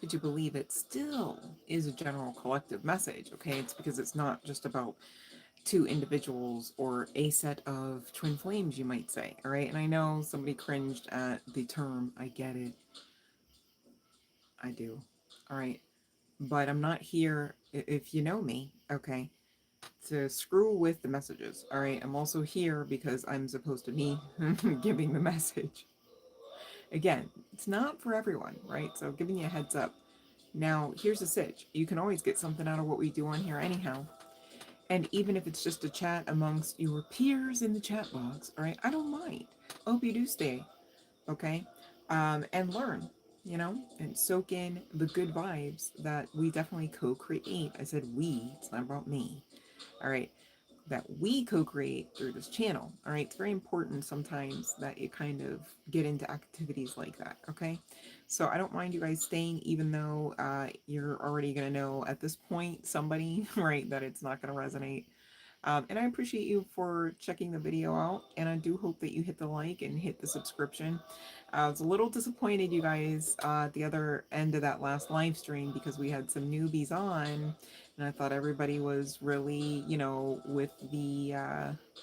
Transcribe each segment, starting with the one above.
could you believe it still is a general collective message, okay? It's because it's not just about two individuals or a set of twin flames, you might say, all right? And I know somebody cringed at the term. I get it. I do. All right. But I'm not here, if you know me, okay, to screw with the messages. All right. I'm also here because I'm supposed to be giving the message. Again, it's not for everyone, right? So giving you a heads up. Now, here's the sitch. You can always get something out of what we do on here anyhow. And even if it's just a chat amongst your peers in the chat box, all right, I don't mind. I hope you do stay, okay? And learn, and soak in the good vibes that we definitely co-create. I said we, it's not about me, all right? That we co-create through this channel, all right? It's very important sometimes that you kind of get into activities like that, okay? So I don't mind you guys staying, even though you're already gonna know at this point, somebody, right, that it's not gonna resonate. And I appreciate you for checking the video out, and I do hope that you hit the like and hit the subscription. I was a little disappointed, you guys, at the other end of that last live stream because we had some newbies on, and I thought everybody was really, with the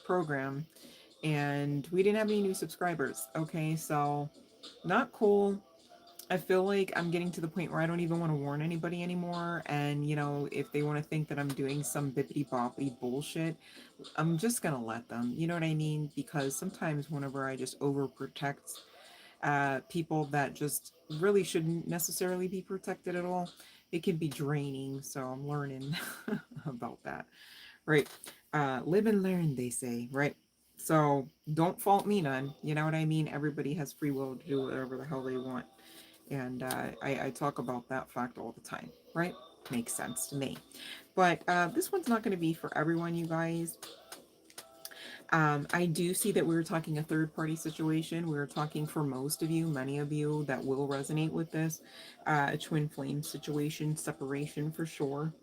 program, and we didn't have any new subscribers. Okay, so not cool. I feel like I'm getting to the point where I don't even want to warn anybody anymore. And, if they want to think that I'm doing some bippity boppity bullshit, I'm just going to let them. You know what I mean? Because sometimes whenever I just overprotect people that just really shouldn't necessarily be protected at all, it can be draining. So I'm learning about that. Right. Live and learn, they say. Right. So don't fault me none. You know what I mean? Everybody has free will to do whatever the hell they want. And I talk about that fact all the time, right? Makes sense to me. But this one's not going to be for everyone, you guys. I do see that we were talking a third party situation. We were talking for most of you, many of you that will resonate with this, a twin flame situation, separation for sure.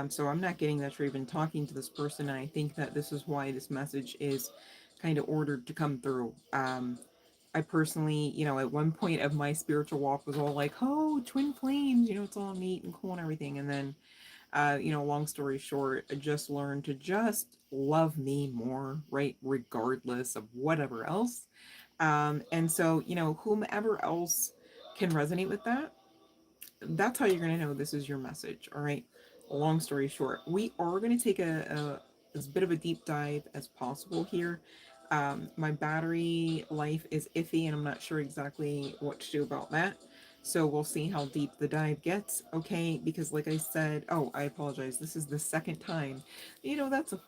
So I'm not getting that you're even talking to this person. And I think that this is why this message is kind of ordered to come through. I personally, at one point of my spiritual walk was all like, oh, twin flames, it's all neat and cool and everything. And then, long story short, I just learned to just love me more, right? Regardless of whatever else. And so, whomever else can resonate with that, that's how you're going to know this is your message. All right. Long story short, we are going to take as bit of a deep dive as possible here. My battery life is iffy and I'm not sure exactly what to do about that. So we'll see how deep the dive gets. Okay. Because like I said, oh, I apologize. This is the second time, that's a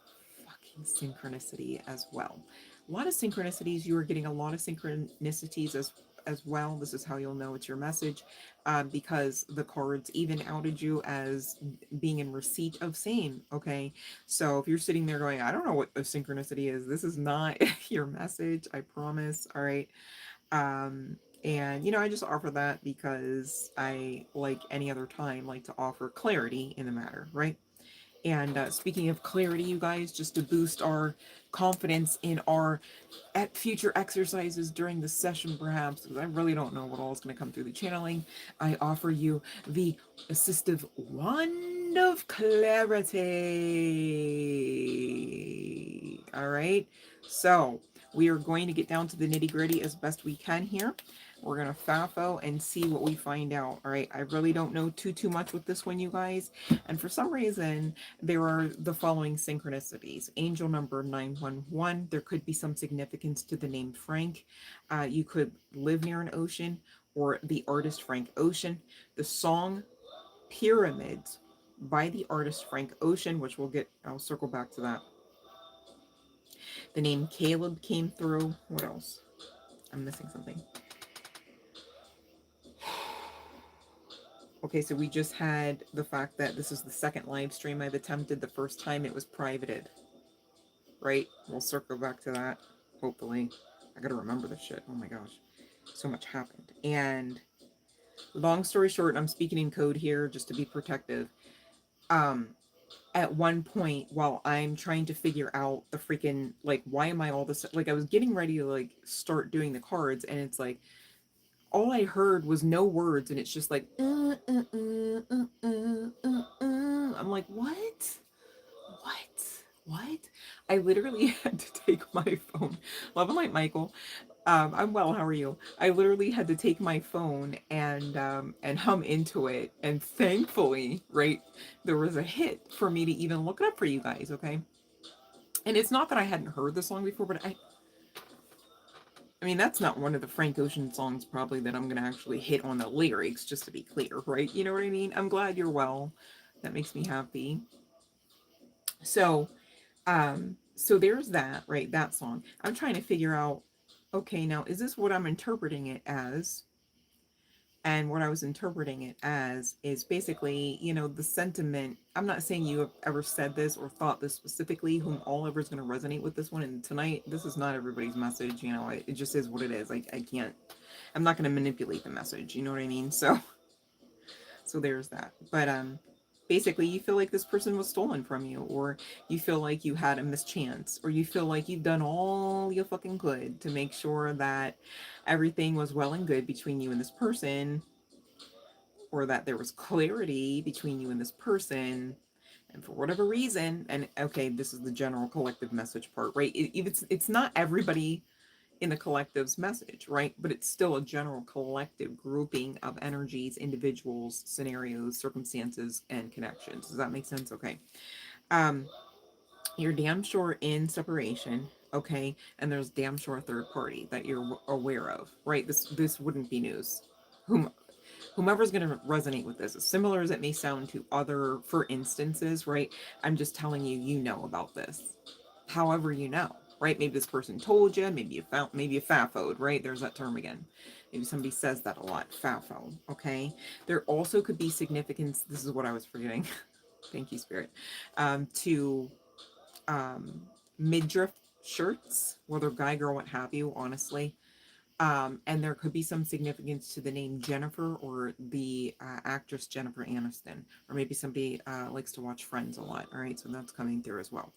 fucking synchronicity as well. A lot of synchronicities. You are getting a lot of synchronicities as well. This is how you'll know it's your message, because the cards even outed you as being in receipt of same. Okay, so if you're sitting there going, I don't know what a synchronicity is, this is not your message, I promise. All right. And I just offer that because I, like any other time, like to offer clarity in the matter, right? And speaking of clarity, you guys, just to boost our confidence in our future exercises during the session, perhaps, because I really don't know what all is going to come through the channeling, I offer you the assistive wand of clarity. All right. So we are going to get down to the nitty gritty as best we can here. We're going to FAFO and see what we find out. All right. I really don't know too much with this one, you guys. And for some reason, there are the following synchronicities. Angel number 911. There could be some significance to the name Frank. You could live near an ocean, or the artist Frank Ocean. The song Pyramids by the artist Frank Ocean, which I'll circle back to that. The name Caleb came through. What else? I'm missing something. Okay, so we just had the fact that this is the second live stream I've attempted. The first time it was privated, right? We'll circle back to that, hopefully. I gotta remember this shit. Oh my gosh. So much happened. And long story short, I'm speaking in code here just to be protective. At one point, while I'm trying to figure out the freaking, like, why am I all this, like, I was getting ready to, like, start doing the cards, and it's like, all I heard was no words, and it's just like, I'm like, what? What? I literally had to take my phone. Love and light, Michael. I'm well. How are you? I literally had to take my phone and hum into it, and thankfully, right, there was a hit for me to even look it up for you guys. Okay, and it's not that I hadn't heard the song before, but I mean, that's not one of the Frank Ocean songs probably that I'm gonna actually hit on the lyrics, just to be clear, right? You know what I mean? I'm glad you're well. That makes me happy. So, so there's that, right? That song. I'm trying to figure out, okay, now is this what I'm interpreting it as? And what I was interpreting it as is basically, the sentiment. I'm not saying you have ever said this or thought this specifically, whom all ever is going to resonate with this one. And tonight, this is not everybody's message. It just is what it is. I can't, I'm not going to manipulate the message. You know what I mean? So there's that. But, basically, you feel like this person was stolen from you, or you feel like you had a mischance, or you feel like you've done all you fucking could to make sure that everything was well and good between you and this person, or that there was clarity between you and this person, and for whatever reason, and okay, this is the general collective message part, right? It's not everybody in the collective's message, right? But it's still a general collective grouping of energies, individuals, scenarios, circumstances, and connections. Does that make sense? Okay. Um, you're damn sure in separation, okay, and there's damn sure a third party that you're aware of, right? This wouldn't be news. Whomever's going to resonate with this, as similar as it may sound to other, for instances, right? I'm just telling you, about this. However, right? Maybe this person told you, maybe you fafoed, right? There's that term again. Maybe somebody says that a lot, fafo, okay? There also could be significance, this is what I was forgetting. Thank you, Spirit. To midriff shirts, whether guy, girl, what have you, honestly. And there could be some significance to the name Jennifer, or the actress Jennifer Aniston, or maybe somebody likes to watch Friends a lot. All right, so that's coming through as well.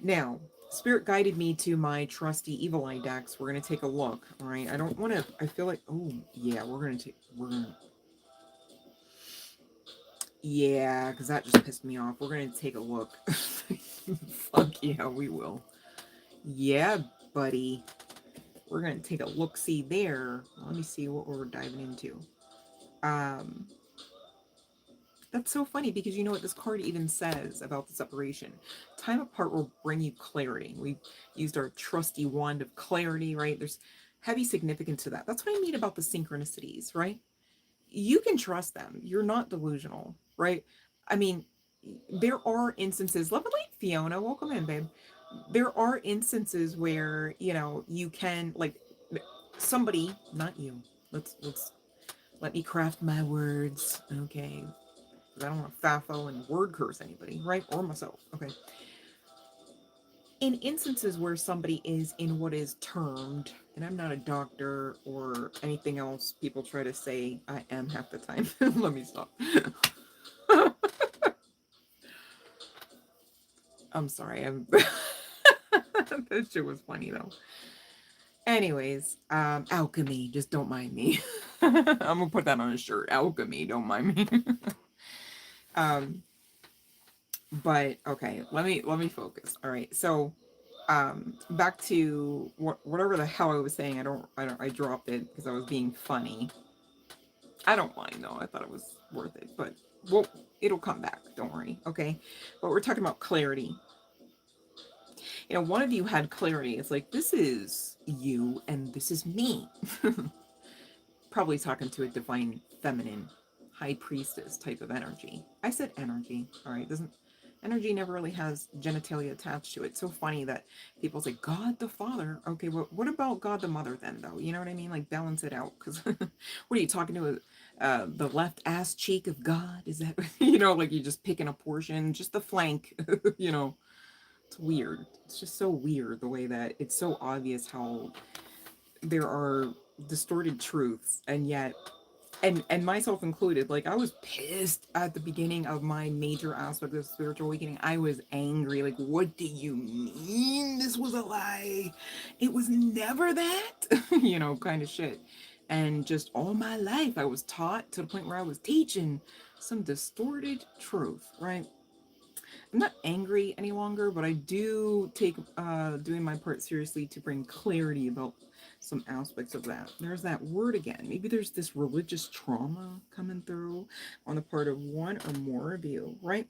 Now, Spirit guided me to my trusty Evil Eye decks. We're gonna take a look. All right, I don't want to. I feel like, oh yeah, yeah, because that just pissed me off. We're gonna take a look. Fuck yeah, we will. Yeah, buddy. We're going to take a look-see there. Let me see what we're diving into. That's so funny, because you know what this card even says about the separation. Time apart will bring you clarity. We've used our trusty wand of clarity, right? There's heavy significance to that. That's what I mean about the synchronicities, right? You can trust them. You're not delusional, right? I mean, there are instances. Love and light, Fiona. Welcome in, babe. There are instances where you can, like, somebody, not you. Let's let me craft my words, okay? Because I don't want to faffo and word curse anybody, right? Or myself, okay? In instances where somebody is in what is termed, and I'm not a doctor or anything else people try to say I am half the time. Let me stop. I'm sorry. That shit was funny though. Anyways, alchemy, just don't mind me. I'm gonna put that on a shirt. Alchemy, don't mind me. But okay, let me focus. All right, so back to whatever the hell I was saying. I dropped it because I was being funny. I don't mind though. I thought it was worth it, but well, it'll come back. Don't worry. Okay, but we're talking about clarity. One of you had clarity. It's like, this is you and this is me. Probably talking to a divine feminine high priestess type of energy. I said energy. All right, doesn't energy never really has genitalia attached to it. It's so funny that people say God the Father. Okay, well, what about God the Mother then, though? You know what I mean? Like, balance it out. Because what are you talking to? The left ass cheek of God? Is that like you're just picking a portion, just the flank? It's weird. It's just so weird the way that it's so obvious how there are distorted truths, and yet, and myself included, like, I was pissed at the beginning of my major aspect of spiritual awakening. I was angry, like, what do you mean this was a lie? It was never that. Kind of shit. And just all my life, I was taught to the point where I was teaching some distorted truth, right? I'm not angry any longer, but I do take doing my part seriously to bring clarity about some aspects of that. There's that word again. Maybe there's this religious trauma coming through on the part of one or more of you, right?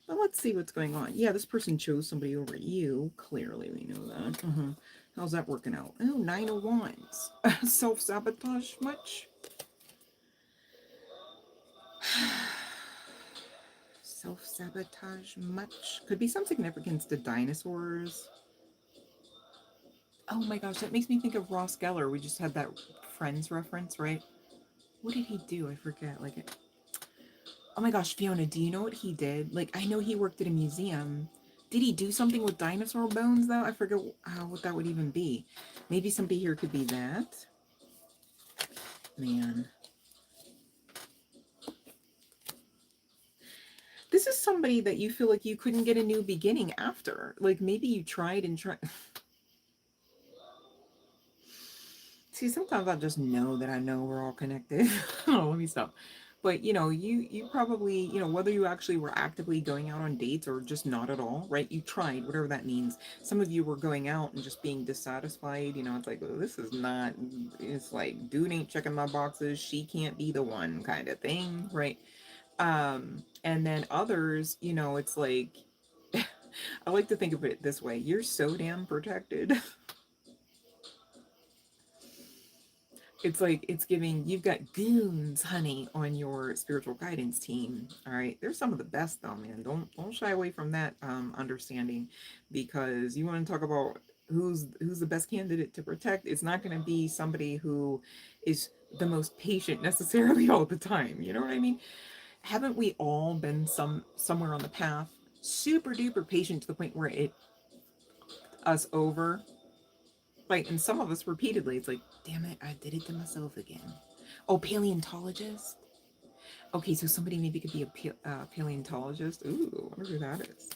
But let's see what's going on. Yeah, this person chose somebody over you. Clearly, we know that. How's that working out? Oh, 9 of Wands. Self-sabotage much? Self-sabotage much? Could be some significance to dinosaurs. Oh my gosh, that makes me think of Ross Geller. We just had that Friends reference, right? What did he do? I forget. Like, oh my gosh, Fiona, do you know what he did? Like, I know he worked at a museum. Did he do something with dinosaur bones, though? I forget what that would even be. Maybe somebody here could be that. Man. This is somebody that you feel like you couldn't get a new beginning after. Like, maybe you tried and tried. See, sometimes I just know that I know we're all connected. Oh, let me stop. But you probably, whether you actually were actively going out on dates or just not at all, right? You tried, whatever that means. Some of you were going out and just being dissatisfied. It's like, oh, this is not, it's like, dude ain't checking my boxes. She can't be the one kind of thing, right? And then others, it's like, I like to think of it this way. You're so damn protected. It's like it's giving you've got goons, honey, on your spiritual guidance team. All right, they're some of the best though, man. Don't shy away from that understanding, because you want to talk about who's the best candidate to protect. It's not going to be somebody who is the most patient necessarily all the time. You know what I mean? Haven't we all been somewhere on the path, super duper patient to the point where it us over? Like, and some of us repeatedly, it's like, damn it, I did it to myself again. Oh, paleontologist? Okay, so somebody maybe could be a paleontologist. Ooh, I wonder who that is.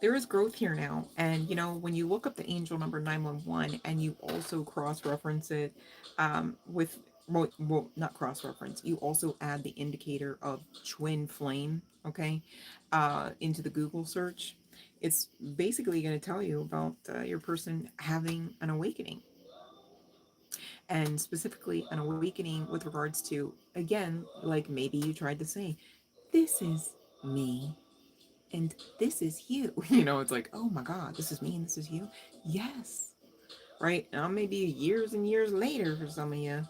There is growth here now. And, when you look up the angel number 911 and you also cross reference it with, not cross reference, you also add the indicator of twin flame, okay, into the Google search. It's basically going to tell you about your person having an awakening, and specifically an awakening with regards to, again, like maybe you tried to say, this is me and this is you. It's like, oh my God, this is me and this is you. Yes. Right now, maybe years and years later for some of you.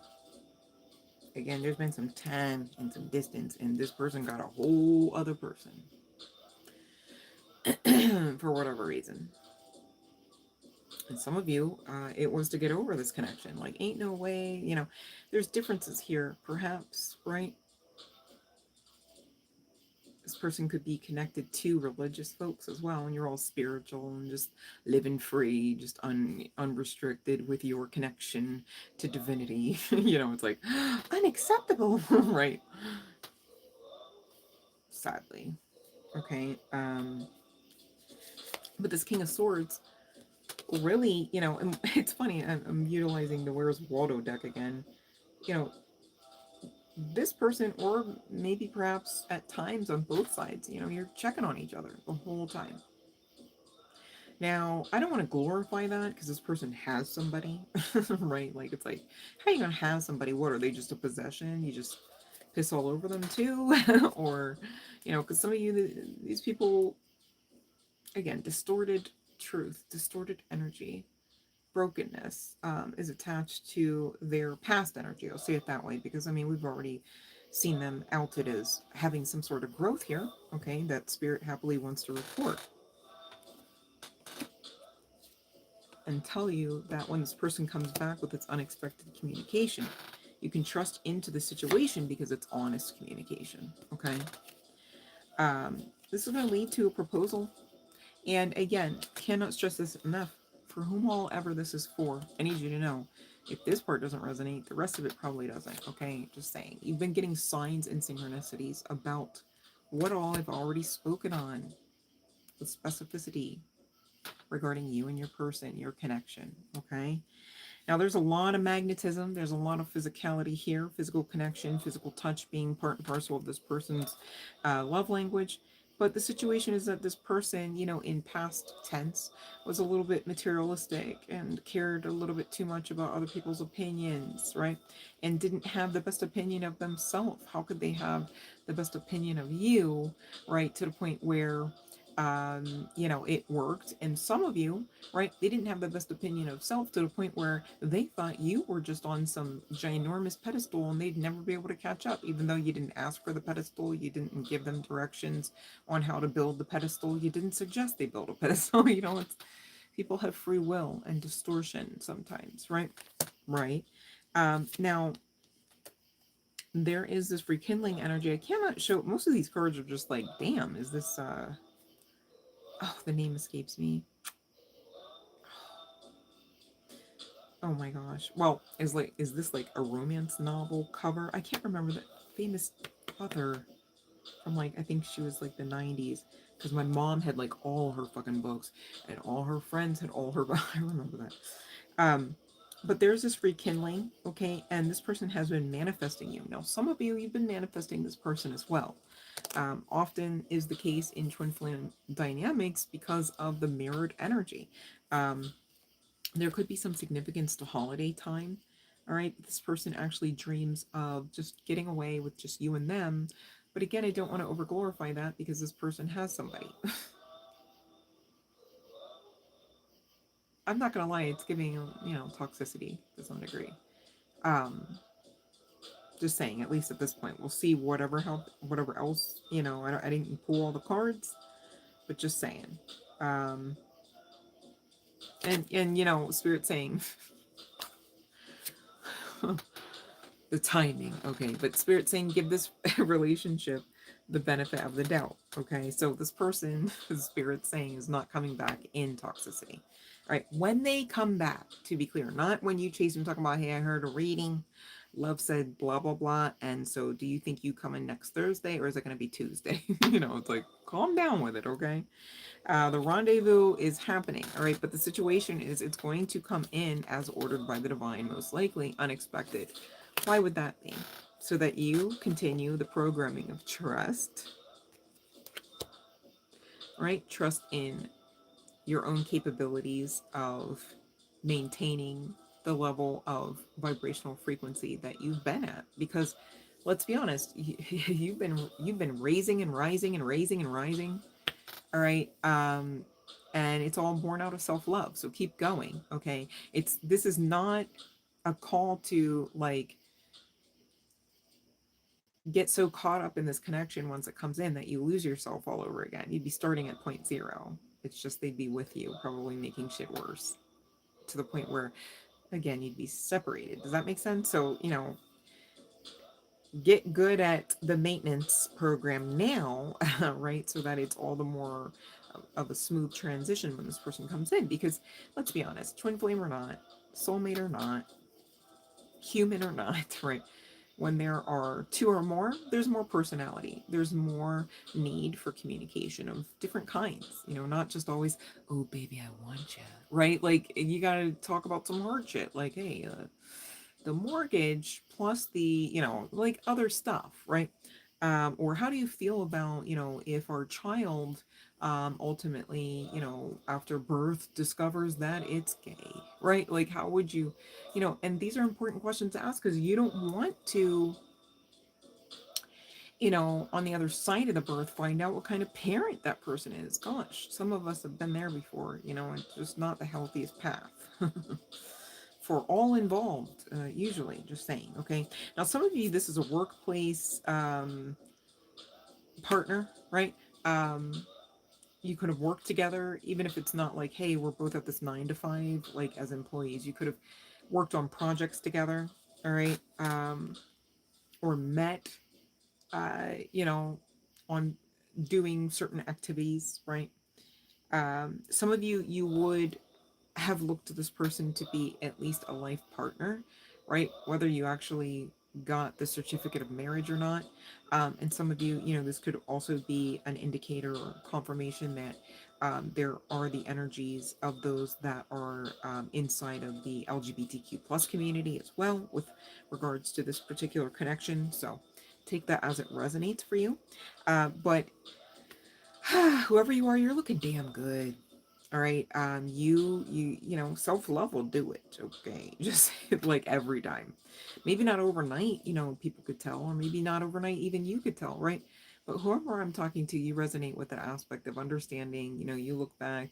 Again, there's been some time and some distance, and this person got a whole other person for whatever reason. And some of you, it was to get over this connection. Like, ain't no way, there's differences here, perhaps, right? This person could be connected to religious folks as well, and you're all spiritual and just living free, just unrestricted with your connection to divinity. It's like unacceptable, right? Sadly. Okay. But this King of Swords, really, and it's funny, I'm utilizing the Where's Waldo deck again. This person, or maybe perhaps at times on both sides, you're checking on each other the whole time. Now, I don't want to glorify that because this person has somebody, right? Like, it's like, how are you going to have somebody? What, are they just a possession? You just piss all over them too? Or, because some of you, these people, again, distorted truth, distorted energy, brokenness is attached to their past energy. I'll say it that way because, I mean, we've already seen them outed as having some sort of growth here, okay, that spirit happily wants to report. And tell you that when this person comes back with its unexpected communication, you can trust into the situation because it's honest communication, okay? This is going to lead to a proposal. And again, cannot stress this enough. For whom all ever this is for, I need you to know, if this part doesn't resonate, the rest of it probably doesn't, okay? Just saying. You've been getting signs and synchronicities about what all I've already spoken on with specificity regarding you and your person, your connection, okay? Now, there's a lot of magnetism. There's a lot of physicality here, physical connection, physical touch being part and parcel of this person's love language. But the situation is that this person, in past tense, was a little bit materialistic and cared a little bit too much about other people's opinions, right? And didn't have the best opinion of themselves. How could they have the best opinion of you, right? To the point where it worked. And some of you, right, they didn't have the best opinion of self to the point where they thought you were just on some ginormous pedestal and they'd never be able to catch up, even though you didn't ask for the pedestal, you didn't give them directions on how to build the pedestal, you didn't suggest they build a pedestal. It's people have free will and distortion sometimes, right? Right. Now, there is this rekindling energy. I cannot show, most of these cards are just like, damn, is this oh, the name escapes me. Oh my gosh. Well, is this like a romance novel cover? I can't remember the famous author from, like, I think she was like the 90s, because my mom had like all her fucking books and all her friends had all her I remember that. But there's this rekindling, okay? And this person has been manifesting you. Now, some of you, you've been manifesting this person as well. Often is the case in twin flame dynamics because of the mirrored energy. Um, there could be some significance to holiday time. All right, this person actually dreams of just getting away with just you and them. But again, I don't want to overglorify that because this person has somebody. I'm not gonna lie, it's giving toxicity to some degree. Um, just saying, at least at this point, we'll see whatever else. I didn't pull all the cards, but just saying. Um, and Spirit saying the timing, okay, but Spirit saying give this relationship the benefit of the doubt, okay? So this person, Spirit saying, is not coming back in toxicity. All right, when they come back, to be clear, not when you chase them talking about, hey, I heard a reading, love said blah blah blah, and so do you think you come in next Thursday or is it going to be Tuesday? It's like, calm down with it, okay? The rendezvous is happening, all right, but the situation is it's going to come in as ordered by the divine, most likely unexpected. Why would that be? So that you continue the programming of trust, right? Trust in your own capabilities of maintaining the level of vibrational frequency that you've been at. Because let's be honest, you've been raising and rising and raising and rising. All right. And it's all born out of self-love. So keep going. Okay. This is not a call to like get so caught up in this connection once it comes in that you lose yourself all over again. You'd be starting at point zero. It's just they'd be with you, probably making shit worse to the point where, again, you'd be separated. Does that make sense? So, get good at the maintenance program now, right? So that it's all the more of a smooth transition when this person comes in. Because let's be honest, twin flame or not, soulmate or not, human or not, right? When there are two or more, there's more personality. There's more need for communication of different kinds. Not just always, oh, baby, I want you. Right? Like, you got to talk about some hard shit. Like, hey, the mortgage plus the, like other stuff, right? Or how do you feel about, if our child ultimately, after birth discovers that it's gay, right? Like, how would you, and these are important questions to ask because you don't want to, on the other side of the birth, find out what kind of parent that person is. Gosh, some of us have been there before, it's just not the healthiest path. For all involved, usually, just saying, okay? Now, some of you, this is a workplace partner, right? You could have worked together, even if it's not like, hey, we're both at this 9 to 5, like as employees. You could have worked on projects together, all right? Or met, on doing certain activities, right? Some of you, you would have looked to this person to be at least a life partner, right? Whether you actually got the certificate of marriage or not. And some of you, this could also be an indicator or confirmation that there are the energies of those that are inside of the LGBTQ plus community as well with regards to this particular connection. So take that as it resonates for you. But whoever you are, you're looking damn good. All right. Self-love will do it. Okay. Just like every time. Maybe not overnight, people could tell, or maybe not overnight, even you could tell, right? But whoever I'm talking to, you resonate with that aspect of understanding. You look back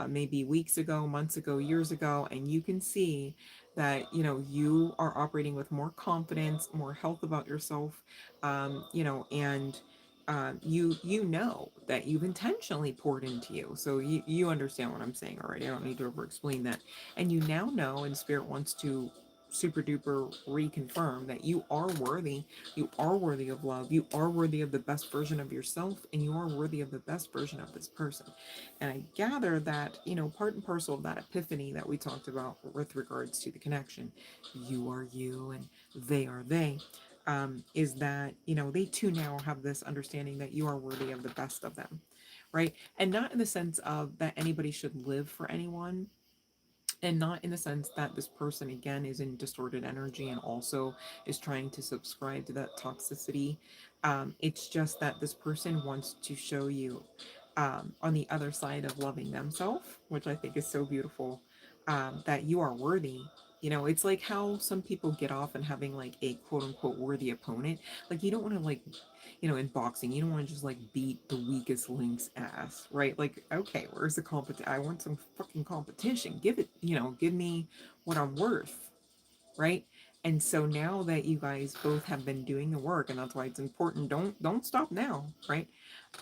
maybe weeks ago, months ago, years ago, and you can see that, you are operating with more confidence, more health about yourself, and you know that you've intentionally poured into you. So you understand what I'm saying already. I don't need to over explain that. And you now know, and Spirit wants to super duper reconfirm that you are worthy. You are worthy of love. You are worthy of the best version of yourself, and you are worthy of the best version of this person. And I gather that, part and parcel of that epiphany that we talked about with regards to the connection, you are you and they are they, is that, they too now have this understanding that you are worthy of the best of them, right? And not in the sense of that anybody should live for anyone, and not in the sense that this person again is in distorted energy and also is trying to subscribe to that toxicity. It's just that this person wants to show you, on the other side of loving themselves, which I think is so beautiful, that you are worthy. It's like how some people get off and having like a quote unquote worthy opponent. Like you don't want to like, in boxing, you don't want to just like beat the weakest link's ass, right? Like, okay, where's the competition? I want some fucking competition. Give it, give me what I'm worth, right? And so now that you guys both have been doing the work, and that's why it's important, don't stop now, right?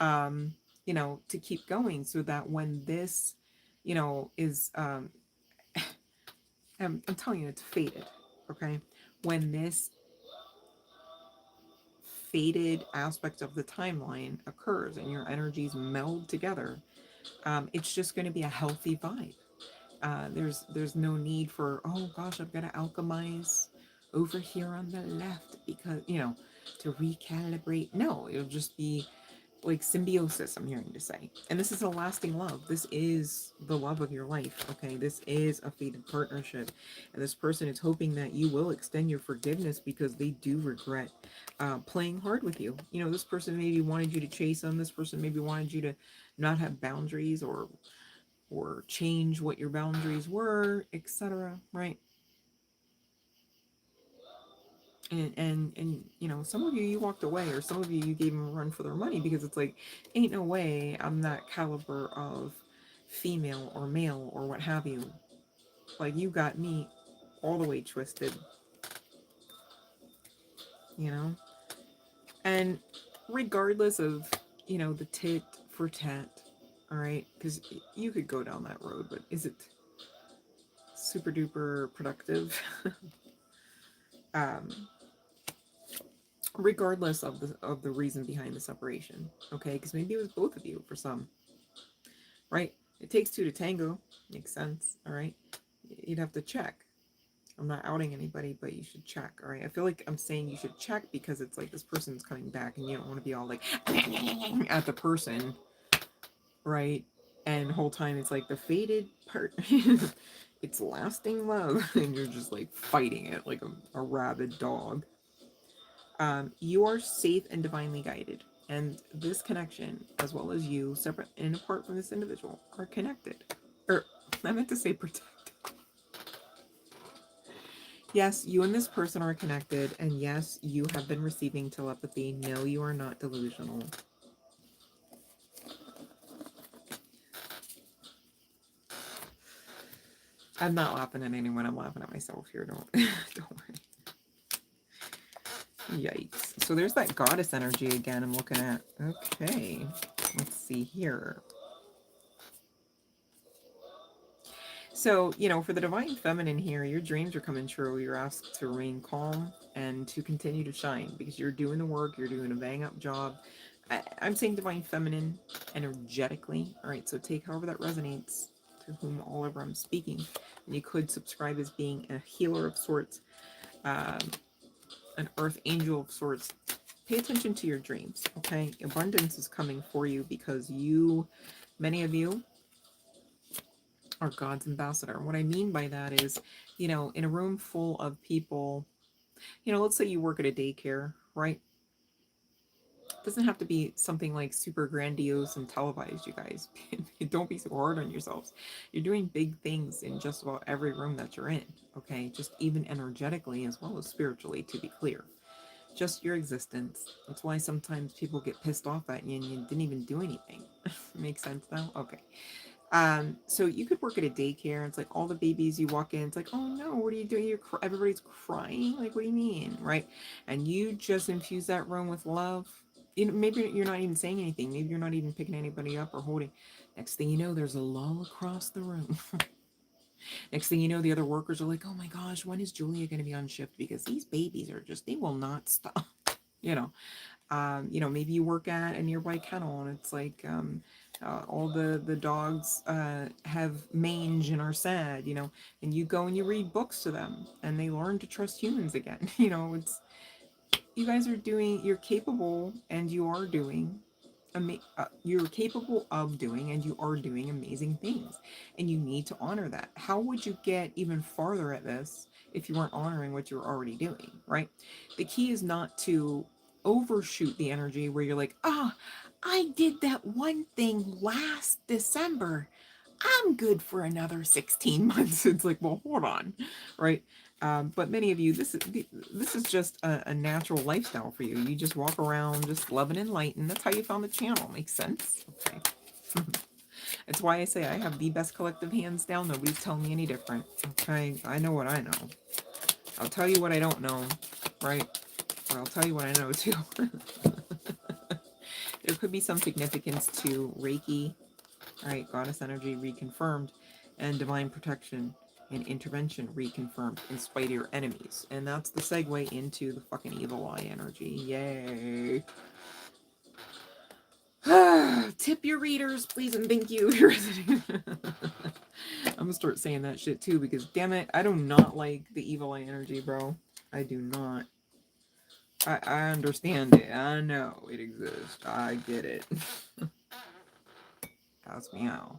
To keep going so that when this, is I'm telling you, it's fated, okay? When this faded aspect of the timeline occurs and your energies meld together, it's just going to be a healthy vibe. There's no need for, oh gosh, I've got to alchemize over here on the left because to recalibrate. No, it'll just be like symbiosis, I'm hearing to say. And this is a lasting love. This is the love of your life, okay? This is a fated partnership. And this person is hoping that you will extend your forgiveness because they do regret playing hard with you. This person maybe wanted you to chase them. This person maybe wanted you to not have boundaries or change what your boundaries were, etc., right? And some of you walked away, or some of you gave them a run for their money because it's like, ain't no way I'm that caliber of female or male or what have you. Like, you got me all the way twisted, you know. And regardless of, the tit for tat, all right, because you could go down that road, but is it super duper productive? um Regardless of the reason behind the separation, okay, because maybe it was both of you for some, right? It takes two to tango. Makes sense. All right, you'd have to check. I'm not outing anybody, but you should check. All right, I feel like I'm saying you should check because it's like this person's coming back and you don't want to be all like at the person, right? And the whole time it's like the faded part. It's lasting love and you're just like fighting it like a rabid dog. You are safe and divinely guided. And this connection, as well as you, separate and apart from this individual, are connected. Or, I meant to say protected. Yes, you and this person are connected. And yes, you have been receiving telepathy. No, you are not delusional. I'm not laughing at anyone. I'm laughing at myself here. Don't worry. Yikes. So there's that goddess energy again I'm looking at. Okay. Let's see here. So, for the divine feminine here, your dreams are coming true. You're asked to remain calm and to continue to shine because you're doing the work, you're doing a bang up job. I'm saying divine feminine energetically. All right, so take however that resonates to whom all over I'm speaking. And you could subscribe as being a healer of sorts. Um, an earth angel of sorts. Pay attention to your dreams, okay? Abundance is coming for you because you, many of you, are God's ambassador. What I mean by that is, you know, in a room full of people, you know, let's say you work at a daycare, right? It doesn't have to be something like super grandiose and televised, you guys. Don't be so hard on yourselves. You're doing big things in just about every room that you're in, okay? Just even energetically as well as spiritually, to be clear. Just your existence. That's why sometimes people get pissed off at you and you didn't even do anything. Makes sense now? Okay. So you could work at a daycare. It's like all the babies you walk in, it's like, oh no, what are you doing? Everybody's crying. Like, what do you mean, right? And you just infuse that room with love. You know, maybe you're not even saying anything. Maybe you're not even picking anybody up or holding. Next thing you know, there's a lull across the room. Next thing you know, the other workers are like, oh my gosh, when is Julia going to be on shift? Because these babies are just, they will not stop. You know, maybe you work at a nearby kennel and it's like all the dogs have mange and are sad, you know, and you go and you read books to them and they learn to trust humans again. You know, it's, you guys are doing, you're capable and you are doing you're capable of doing and you are doing amazing things, and you need to honor that. How would you get even farther at this if you weren't honoring what you're already doing, right? The key is not to overshoot the energy where you're like, ah, I did that one thing last December, I'm good for another 16 months. It's like, well, hold on, right? But many of you, this is just a natural lifestyle for you. You just walk around just loving and light, and that's how you found the channel. Makes sense? Okay. That's why I say I have the best collective hands down. Nobody's telling me any different. Okay, I know what I know. I'll tell you what I don't know, right? Or I'll tell you what I know too. There could be some significance to Reiki, right? Goddess energy reconfirmed, and divine protection and intervention reconfirmed in spite of your enemies. And that's the segue into the fucking evil eye energy. Yay. Tip your readers, please and thank you. I'm gonna start saying that shit too, because damn it, I do not like the evil eye energy, bro. I do not. I understand it. I know it exists. I get it. That's meow.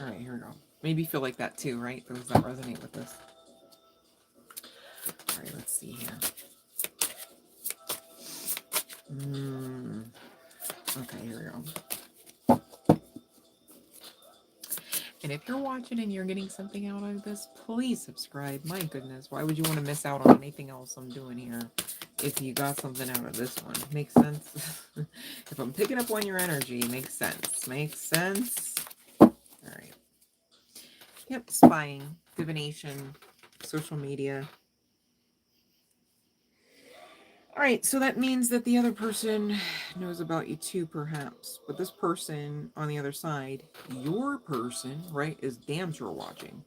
Alright, here we go. Maybe you feel like that too, right? Does that resonate with this? Alright, let's see here. Okay, here we go. And if you're watching and you're getting something out of this, please subscribe. My goodness, why would you want to miss out on anything else I'm doing here if you got something out of this one? Makes sense? If I'm picking up on your energy, makes sense. Makes sense? Alright. Yep, spying, divination, social media. Alright, so that means that the other person knows about you too, perhaps. But this person on the other side, your person, right, is damn sure watching.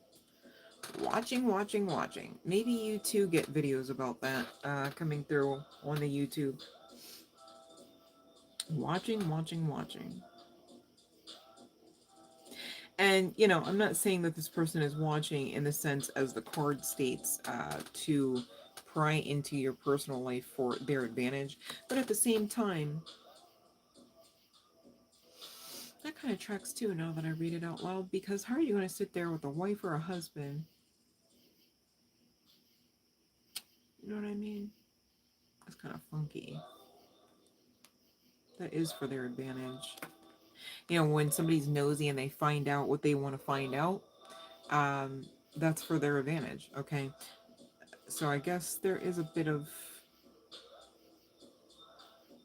Watching. Maybe you too get videos about that coming through on the YouTube. Watching. And, you know, I'm not saying that this person is watching in the sense as the card states to pry into your personal life for their advantage. But at the same time, that kind of tracks too now that I read it out loud. Because how are you going to sit there with a wife or a husband? You know what I mean? That's kind of funky. That is for their advantage. You know, when somebody's nosy and they find out what they want to find out, that's for their advantage, okay? So I guess there is a bit of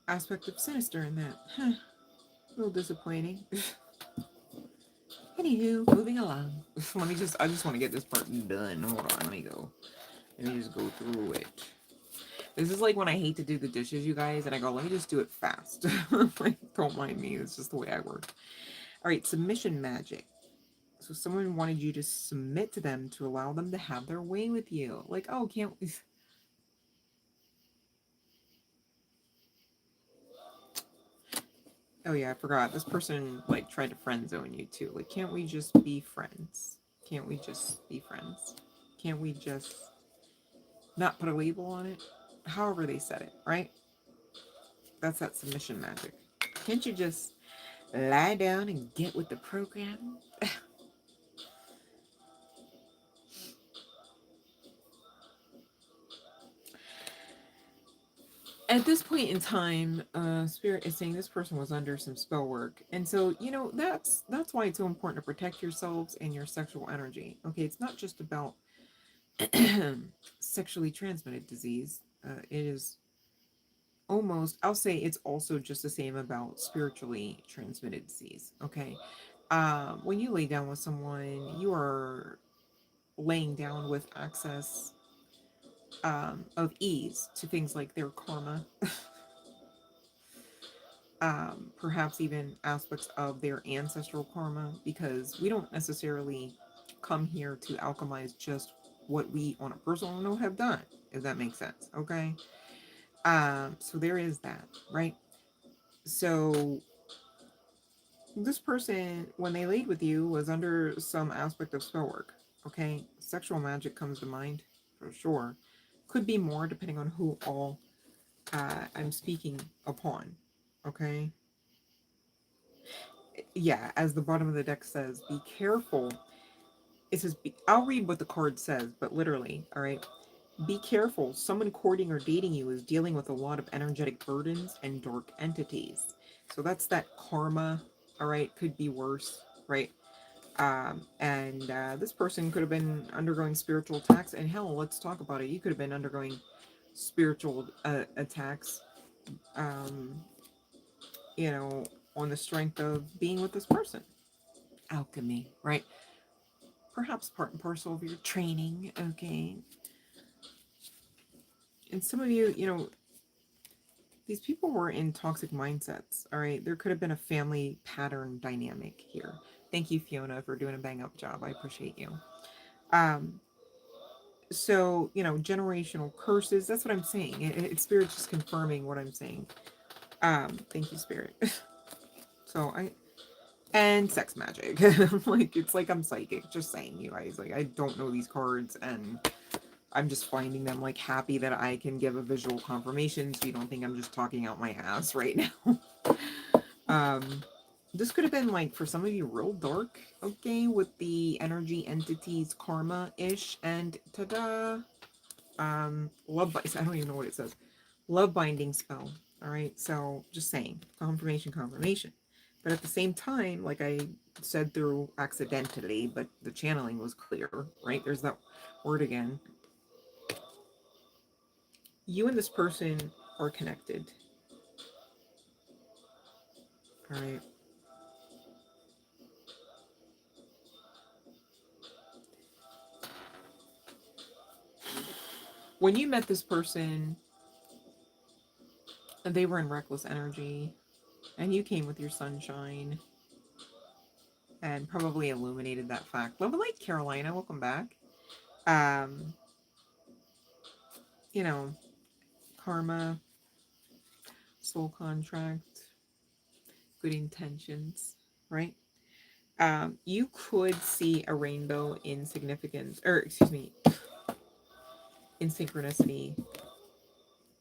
aspect of sinister in that. Huh. A little disappointing. Anywho, moving along. I just want to get this part done. Hold on, let me just go through it. This is like when I hate to do the dishes, you guys, and I go, let me just do it fast. Like, don't mind me, it's just the way I work. Alright, submission magic. So someone wanted you to submit to them to allow them to have their way with you. Like, oh, can't we... Oh yeah, I forgot. This person like tried to friend zone you too. Like, can't we just be friends? Can't we just be friends? Can't we just not put a label on it? However they said it, right? That's that submission magic. Can't you just lie down and get with the program? At this point in time, Spirit is saying this person was under some spell work, and so that's why it's so important to protect yourselves and your sexual energy. Okay, it's not just about sexually transmitted disease. It is almost, I'll say, it's also just the same about spiritually transmitted disease. Okay, when you lay down with someone, you are laying down with access of ease to things like their karma, perhaps even aspects of their ancestral karma, because we don't necessarily come here to alchemize just what we on a personal note have done, if that makes sense. Okay. So there is that, right? So this person, when they laid with you, was under some aspect of spell work. Okay. Sexual magic comes to mind for sure. Could be more depending on who all I'm speaking upon. Okay. Yeah, as the bottom of the deck says, be careful. It says, I'll read what the card says, but literally, all right. Be careful. Someone courting or dating you is dealing with a lot of energetic burdens and dark entities. So that's that karma, all right. Could be worse, right? And this person could have been undergoing spiritual attacks. And hell, let's talk about it. You could have been undergoing spiritual attacks, um, you know, on the strength of being with this person. Alchemy, right? Perhaps part and parcel of your training, okay? And some of you, these people were in toxic mindsets, all right? There could have been a family pattern dynamic here. Thank you, Fiona, for doing a bang up job. I appreciate you. Um, so, generational curses, that's what I'm saying. It's Spirit just confirming what I'm saying. Thank you, Spirit. So, and sex magic. Like, it's like I'm psychic, just saying, you guys. Like, I don't know these cards, and I'm just finding them like happy that I can give a visual confirmation so you don't think I'm just talking out my ass right now. um this could have been like for some of you real dark, okay, with the energy entities karma-ish, and ta-da, I don't even know what it says. Love binding spell. All right, so just saying, confirmation. But at the same time, like I said through accidentally, but the channeling was clear, right? There's that word again. You and this person are connected. All right. When you met this person, they were in reckless energy, and you came with your sunshine and probably illuminated that fact. Love and Light Carolina, welcome back. Um, you know, karma, soul contract, good intentions, right? You could see a rainbow in significance, or excuse me, in synchronicity.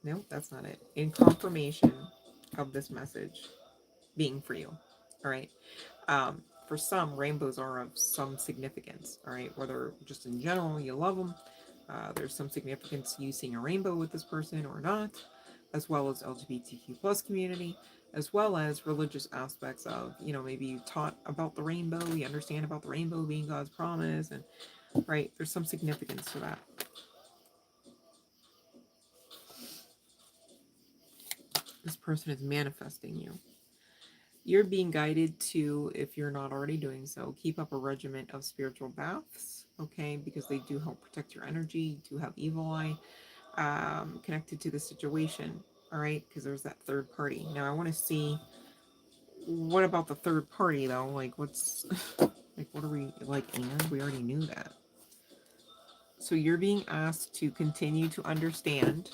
No, that's not it. In confirmation of this message being for you. All right. For some, rainbows are of some significance. All right. Whether just in general you love them, there's some significance to you seeing a rainbow with this person or not, as well as LGBTQ plus community, as well as religious aspects of, maybe you taught about the rainbow, you understand about the rainbow being God's promise, and right, there's some significance to that. This person is manifesting you. You're being guided to, if you're not already doing so, keep up a regiment of spiritual baths, okay? Because they do help protect your energy, do have evil eye connected to the situation, all right? Because there's that third party. Now, I want to see, what about the third party, though? Like, what's, like, what are we, like, and we already knew that. So you're being asked to continue to understand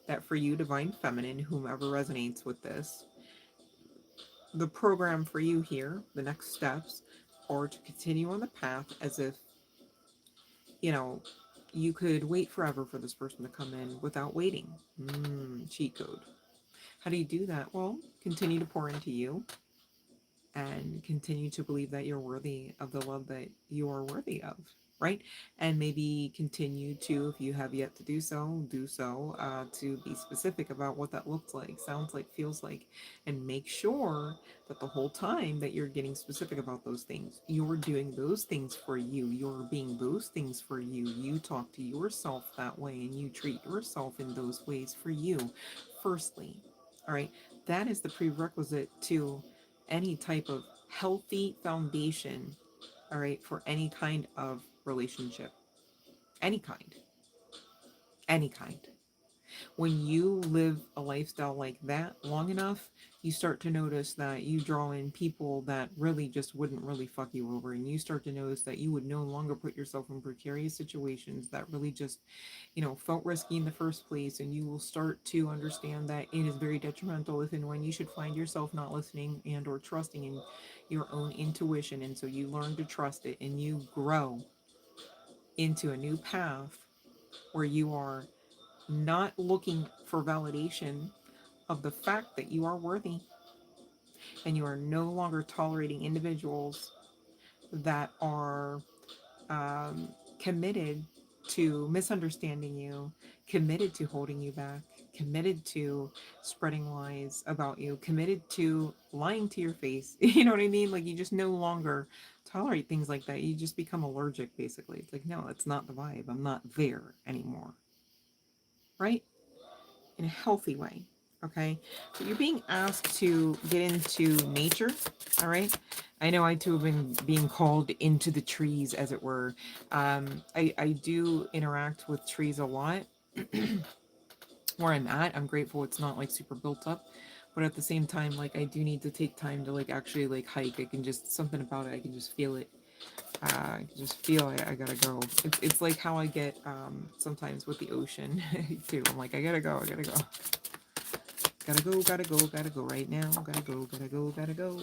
that for you, Divine Feminine, whomever resonates with this, the program for you here, the next steps, are to continue on the path as if, you know, you could wait forever for this person to come in without waiting. Cheat code. How do you do that? Well, continue to pour into you and continue to believe that you're worthy of the love that you are worthy of, right? And maybe continue to, if you have yet to do so, to be specific about what that looks like, sounds like, feels like, and make sure that the whole time that you're getting specific about those things, you're doing those things for you, you're being those things for you, you talk to yourself that way, and you treat yourself in those ways for you, firstly. All right, that is the prerequisite to any type of healthy foundation, all right, for any kind of relationship. Any kind. Any kind. When you live a lifestyle like that long enough, you start to notice that you draw in people that really just wouldn't really fuck you over. And you start to notice that you would no longer put yourself in precarious situations that really just, felt risky in the first place. And you will start to understand that it is very detrimental if and when you should find yourself not listening and or trusting in your own intuition. And so you learn to trust it and you grow into a new path where you are not looking for validation of the fact that you are worthy, and you are no longer tolerating individuals that are committed to misunderstanding you, committed to holding you back, committed to spreading lies about you, committed to lying to your face. You know what I mean? Like, you just no longer tolerate things like that. You just become allergic, basically. It's like, no, it's not the vibe. I'm not there anymore. Right? In a healthy way. Okay, so you're being asked to get into nature. All right, I know I too have been being called into the trees, as it were. I do interact with trees a lot. Where I'm at, I'm grateful it's not like super built up, but at the same time, like, I do need to take time to like actually like hike. I can just, something about it, I can just feel it. I can just feel I gotta go. It's like how I get sometimes with the ocean too. I'm like, I gotta go, I gotta go. Gotta go, gotta go, gotta go right now. Gotta go, gotta go, gotta go.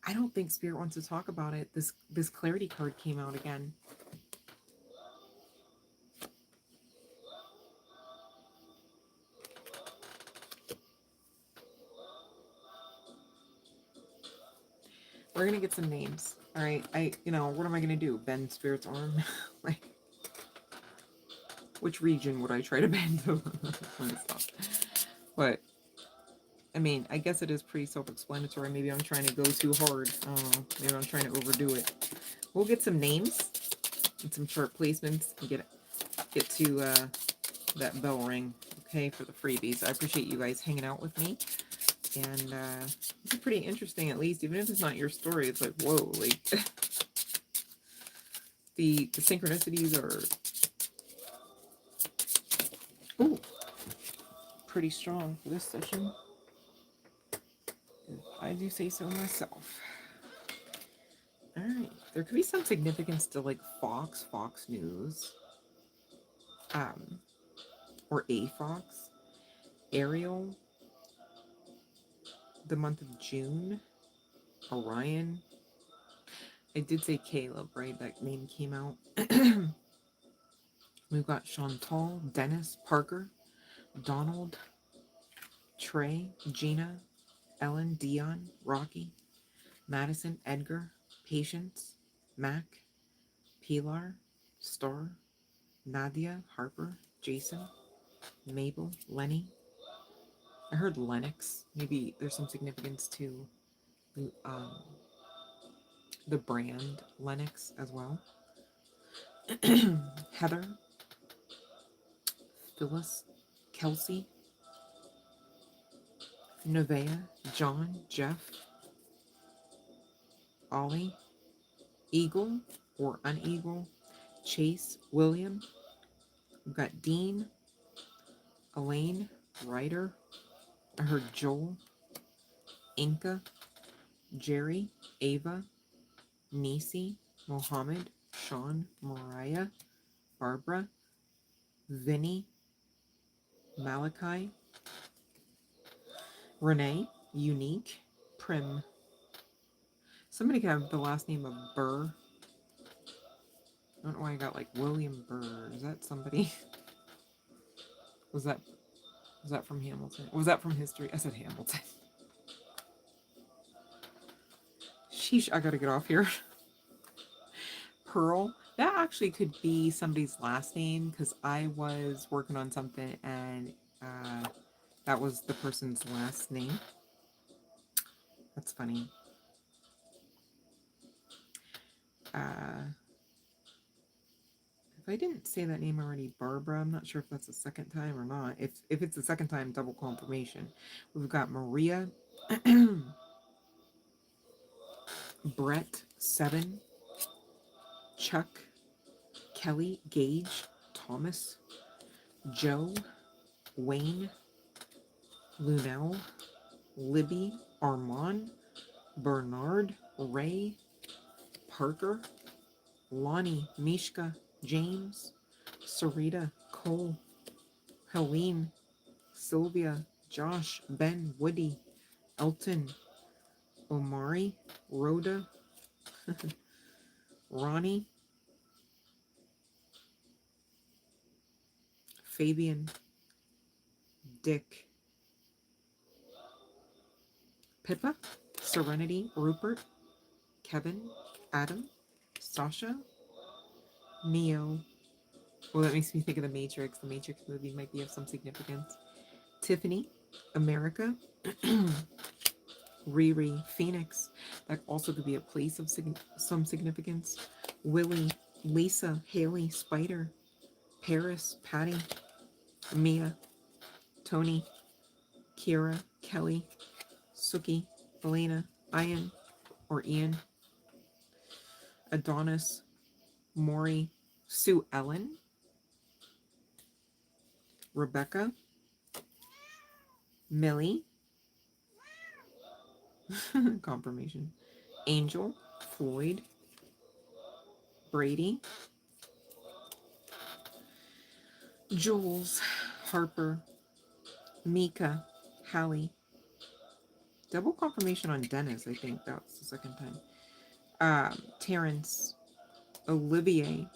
I don't think Spirit wants to talk about it. This clarity card came out again. We're gonna get some names. All right. What am I gonna do? Bend Spirit's arm? Like, which region would I try to bend? But I mean, I guess it is pretty self-explanatory. Maybe I'm trying to go too hard. Maybe I'm trying to overdo it. We'll get some names and some chart placements and get to that bell ring, okay, for the freebies. I appreciate you guys hanging out with me. And it's pretty interesting, at least, even if it's not your story. It's like, whoa, like, the synchronicities are, ooh, pretty strong for this session, if I do say so myself. All right, there could be some significance to like Fox News, or a Fox, Ariel, the month of June, Orion. I did say Caleb, right? That name came out. We've got Chantal, Dennis, Parker, Donald, Trey, Gina, Ellen, Dion, Rocky, Madison, Edgar, Patience, Mac, Pilar, Star, Nadia, Harper, Jason, Mabel, Lenny. I heard Lennox. Maybe there's some significance to the brand Lennox as well. Heather, Phyllis, Kelsey, Nevaeh, John, Jeff, Ollie, Eagle or Uneagle, Chase, William. We've got Dean, Elaine, Ryder. I heard Joel, Inca, Jerry, Ava, Nisi, Mohammed, Sean, Mariah, Barbara, Vinny, Malachi, Renee, Unique, Prim. Somebody could have the last name of Burr. I don't know why I got like William Burr. Is that somebody? Was that from Hamilton? Was that from history? I said Hamilton. Sheesh, I gotta get off here. Pearl. That actually could be somebody's last name because I was working on something and that was the person's last name. That's funny. If I didn't say that name already, Barbara, I'm not sure if that's the second time or not. If it's the second time, double confirmation. We've got Maria, Brett, 7, Chuck, Kelly, Gage, Thomas, Joe, Wayne, Lunell, Libby, Armand, Bernard, Ray, Parker, Lonnie, Mishka, James, Sarita, Cole, Helene, Sylvia, Josh, Ben, Woody, Elton, Omari, Rhoda, Ronnie, Fabian, Dick, Pippa, Serenity, Rupert, Kevin, Adam, Sasha, Neo. Well, that makes me think of the Matrix. The Matrix movie might be of some significance. Tiffany, America, Riri, Phoenix. That also could be a place of some significance. Willie, Lisa, Haley, Spider, Paris, Patty, Mia, Tony, Kira, Kelly, Suki, Elena, Ian, or Ian, Adonis, Maury, Sue Ellen, Rebecca, Millie, confirmation, Angel, Floyd, Brady, Jules, Harper, Mika, Hallie. Double confirmation on Dennis, I think that was the second time. Terrence, Olivier,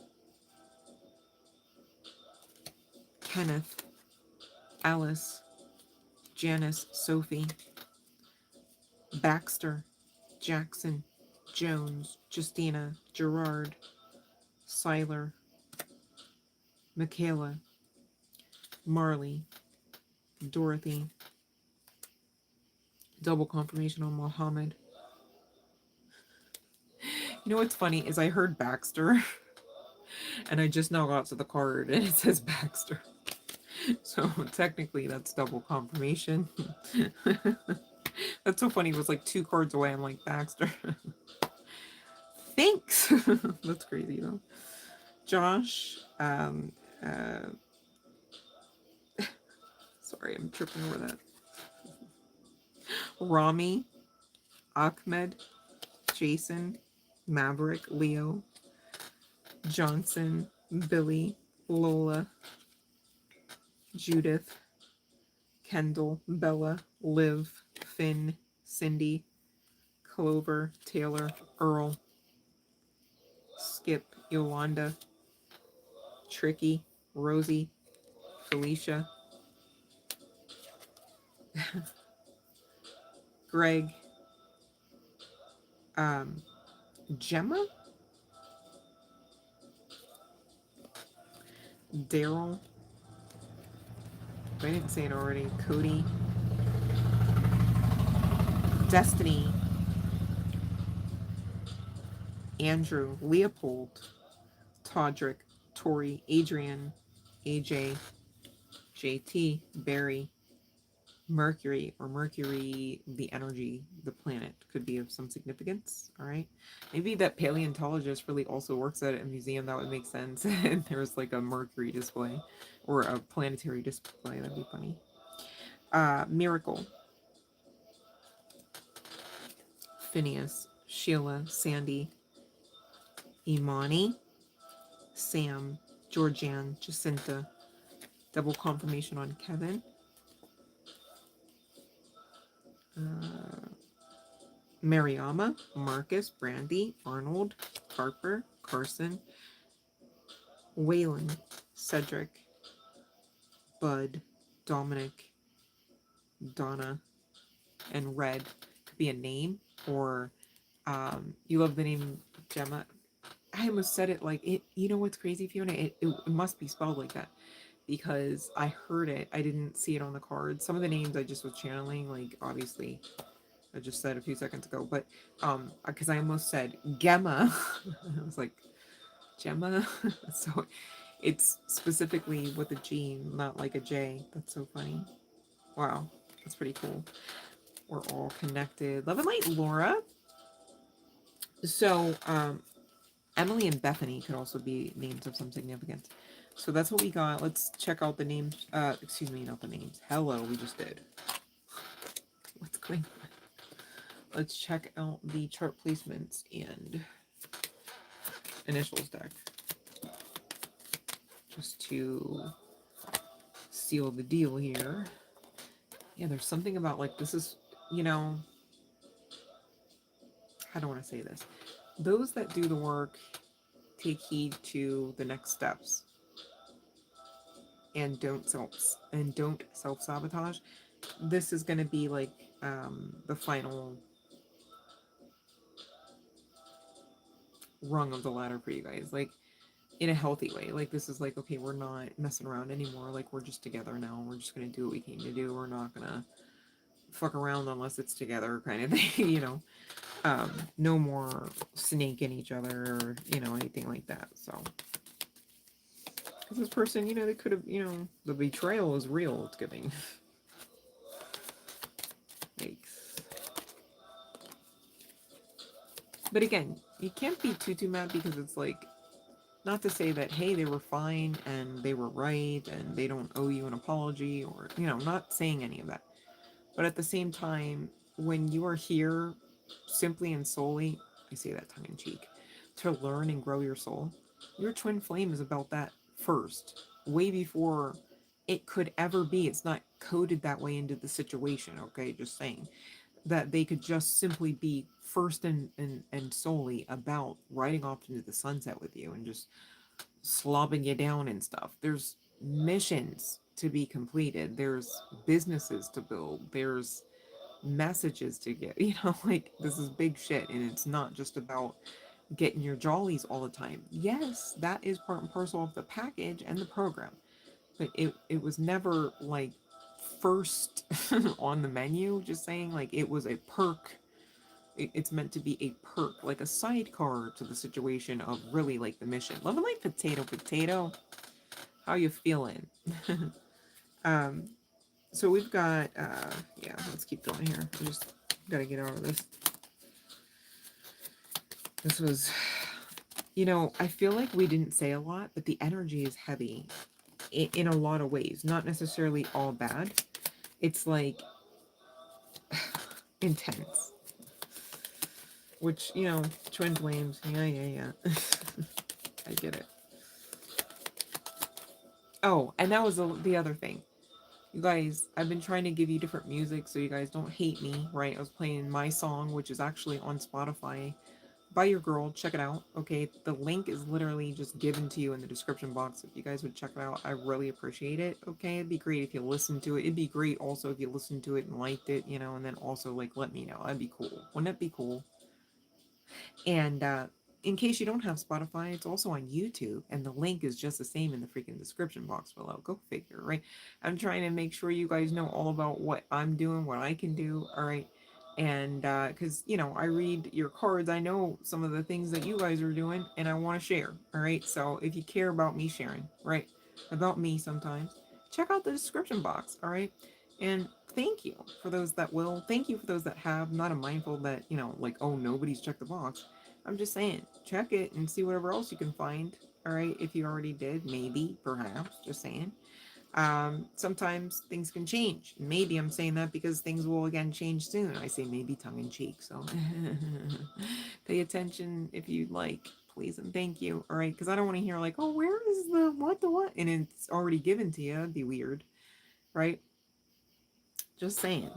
Kenneth, Alice, Janice, Sophie, Baxter, Jackson, Jones, Justina, Gerard, Siler, Michaela, Marley, Dorothy. Double confirmation on Mohammed. You know what's funny is I heard Baxter and I just now got to the card and it says Baxter. So technically that's double confirmation. That's so funny. It was like 2 cards away. I'm like, Baxter. Thanks. That's crazy though. Josh. Sorry, I'm tripping over that. Rami. Ahmed. Jason. Maverick. Leo. Johnson. Billy. Lola. Judith. Kendall. Bella. Liv. Finn. Cindy. Clover. Taylor. Earl. Skip. Yolanda. Tricky. Rosie. Felicia. Greg. Gemma. Daryl. I didn't say it already. Cody. Destiny. Andrew. Leopold. Todrick. Tori. Adrian. AJ. JT. Barry. Mercury, or Mercury, the energy, the planet, could be of some significance. All right, maybe that paleontologist really also works at a museum. That would make sense. And there's like a Mercury display or a planetary display. That'd be funny. Miracle, Phineas, Sheila, Sandy, Imani, Sam, Georgianne, Jacinta, Double confirmation on Kevin. Mariama, Marcus, Brandy, Arnold, Harper, Carson, Waylon, Cedric, Bud, Dominic, Donna, and Red. Could be a name, or you love the name Gemma. I almost said it like it. You know what's crazy, Fiona? It must be spelled like that because I heard it. I didn't see it on the card. Some of the names I just was channeling, like obviously I just said a few seconds ago, but because I almost said Gemma. I was like Gemma. So it's specifically with a G, not like a J. That's so funny. Wow, that's pretty cool. We're all connected. Love and light, Laura. So Emily and Bethany could also be names of some significance. So that's what we got. Let's check out the names. Excuse me, not the names. Hello, we just did. What's going on? Let's check out the chart placements and initials deck. Just to seal the deal here. Yeah, there's something about like this is, you know, how do I want to say this? Those that do the work take heed to the next steps and don't self-sabotage. This is going to be like the final rung of the ladder for you guys, like in a healthy way. Like this is like, okay, we're not messing around anymore, like we're just together now, we're just going to do what we came to do, we're not gonna fuck around unless it's together kind of thing. You know, no more snaking each other or, you know, anything like that. So this person, you know, they could have, you know, the betrayal is real, it's giving. Yikes. But again, you can't be too mad because it's like, not to say that, hey, they were fine and they were right and they don't owe you an apology, or, you know, not saying any of that. But at the same time, when you are here simply and solely, I say that tongue in cheek, to learn and grow your soul, your twin flame is about that first, way before it could ever be. It's not coded that way into the situation, okay? Just saying that they could just simply be first and solely about riding off into the sunset with you and just slobbing you down and stuff. There's missions to be completed, there's businesses to build, there's messages to get, you know, like this is big shit, and it's not just about getting your jollies all the time. Yes, that is part and parcel of the package and the program, but it was never like first on the menu. Just saying, like it was a perk. It's meant to be a perk, like a sidecar to the situation of really like the mission. Love and light, potato. How you feeling? um so we've got yeah, let's keep going here. I just gotta get out of this. This was, you know, I feel like we didn't say a lot, but the energy is heavy in a lot of ways. Not necessarily all bad. It's like intense. Which, you know, twin flames. Yeah. I get it. Oh, and that was the other thing. You guys, I've been trying to give you different music so you guys don't hate me, right? I was playing my song, which is actually on Spotify by your girl. Check it out, okay? The link is literally just given to you in the description box. If you guys would check it out, I really appreciate it, okay? It'd be great if you listened to it. It'd be great also if you listened to it and liked it, you know, and then also, like, let me know. That'd be cool. Wouldn't that be cool? And in case you don't have Spotify, it's also on YouTube, and the link is just the same in the freaking description box below. Go figure, right? I'm trying to make sure you guys know all about what I'm doing, what I can do, all right? And because, you know, I read your cards, I know some of the things that you guys are doing, and I want to share, all right? So if you care about me sharing, right, about me sometimes, check out the description box, all right? And thank you for those that will. Thank you for those that have. Not a mindful that, you know, like, oh, nobody's checked the box. I'm just saying, check it and see whatever else you can find. All right, if you already did, maybe, perhaps, just saying. Sometimes things can change. Maybe I'm saying that because things will again change soon. I say maybe tongue in cheek, so pay attention if you'd like. please and thank you. All right, because I don't want to hear like, oh, where is the what, and it's already given to you. That'd be weird, right? Just saying.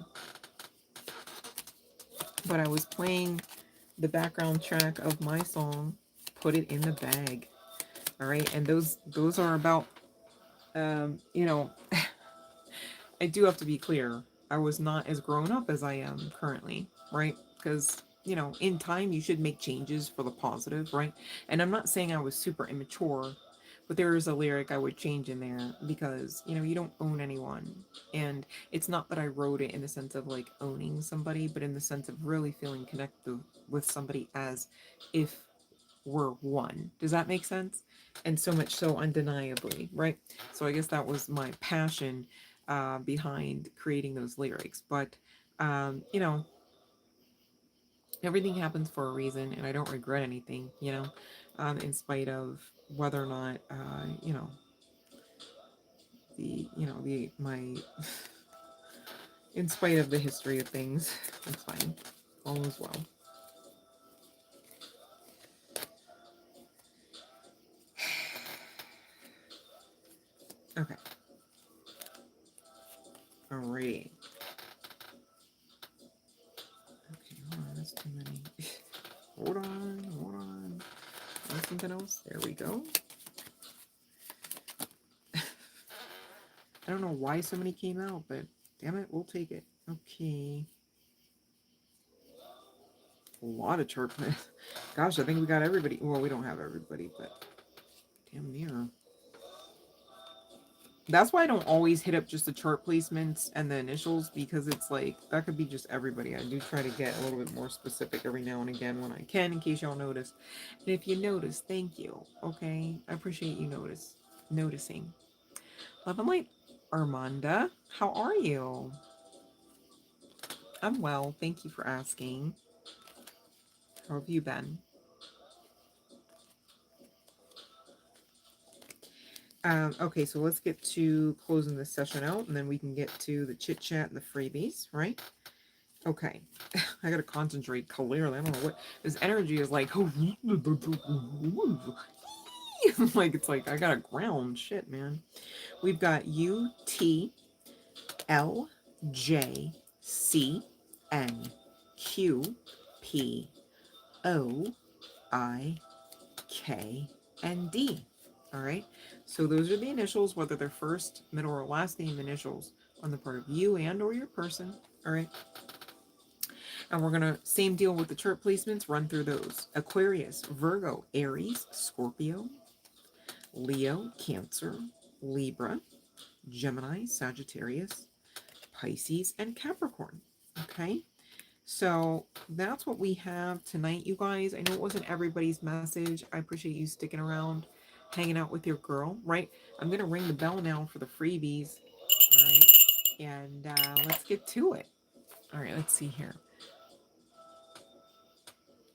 But I was playing the background track of my song, "Put It in the Bag." All right, and those are about, you know, I do have to be clear. I was not as grown up as I am currently, right? Because, you know, in time you should make changes for the positive, right? And I'm not saying I was super immature, but there is a lyric I would change in there because, you know, you don't own anyone. And it's not that I wrote it in the sense of like owning somebody, but in the sense of really feeling connected with somebody as if we're one. Does that make sense? And so much so undeniably, right? So I guess that was my passion behind creating those lyrics. But, you know, everything happens for a reason, and I don't regret anything, you know, in spite of whether or not, you know, my, in spite of the history of things, it's fine. All is well. Okay. Alrighty. Okay, hold on, that's too many. Hold on. There's something else. There we go. I don't know why so many came out, but damn it, we'll take it. Okay. A lot of chart plans. Gosh, I think we got everybody. Well, we don't have everybody, but damn near. That's why I don't always hit up just the chart placements and the initials, because it's like, that could be just everybody. I do try to get a little bit more specific every now and again when I can, in case y'all notice. And if you notice, thank you, okay? I appreciate you noticing. Love and light. Armanda, how are you? I'm well, thank you for asking. How have you been? Okay, so let's get to closing this session out, and then we can get to the chit chat and the freebies, right? Okay, I gotta concentrate clearly. I don't know what this energy is like. Like it's like I gotta ground shit, man. We've got UTLJCNQPOIK and D. All right, so those are the initials, whether they're first, middle, or last name initials on the part of you and or your person. All right. And we're gonna, same deal with the chart placements, run through those. Aquarius, Virgo, Aries, Scorpio, Leo, Cancer, Libra, Gemini, Sagittarius, Pisces, and Capricorn. Okay, so that's what we have tonight, you guys. I know it wasn't everybody's message. I appreciate you sticking around, hanging out with your girl, right? I'm gonna ring the bell now for the freebies, all right? And let's get to it. All right, let's see here.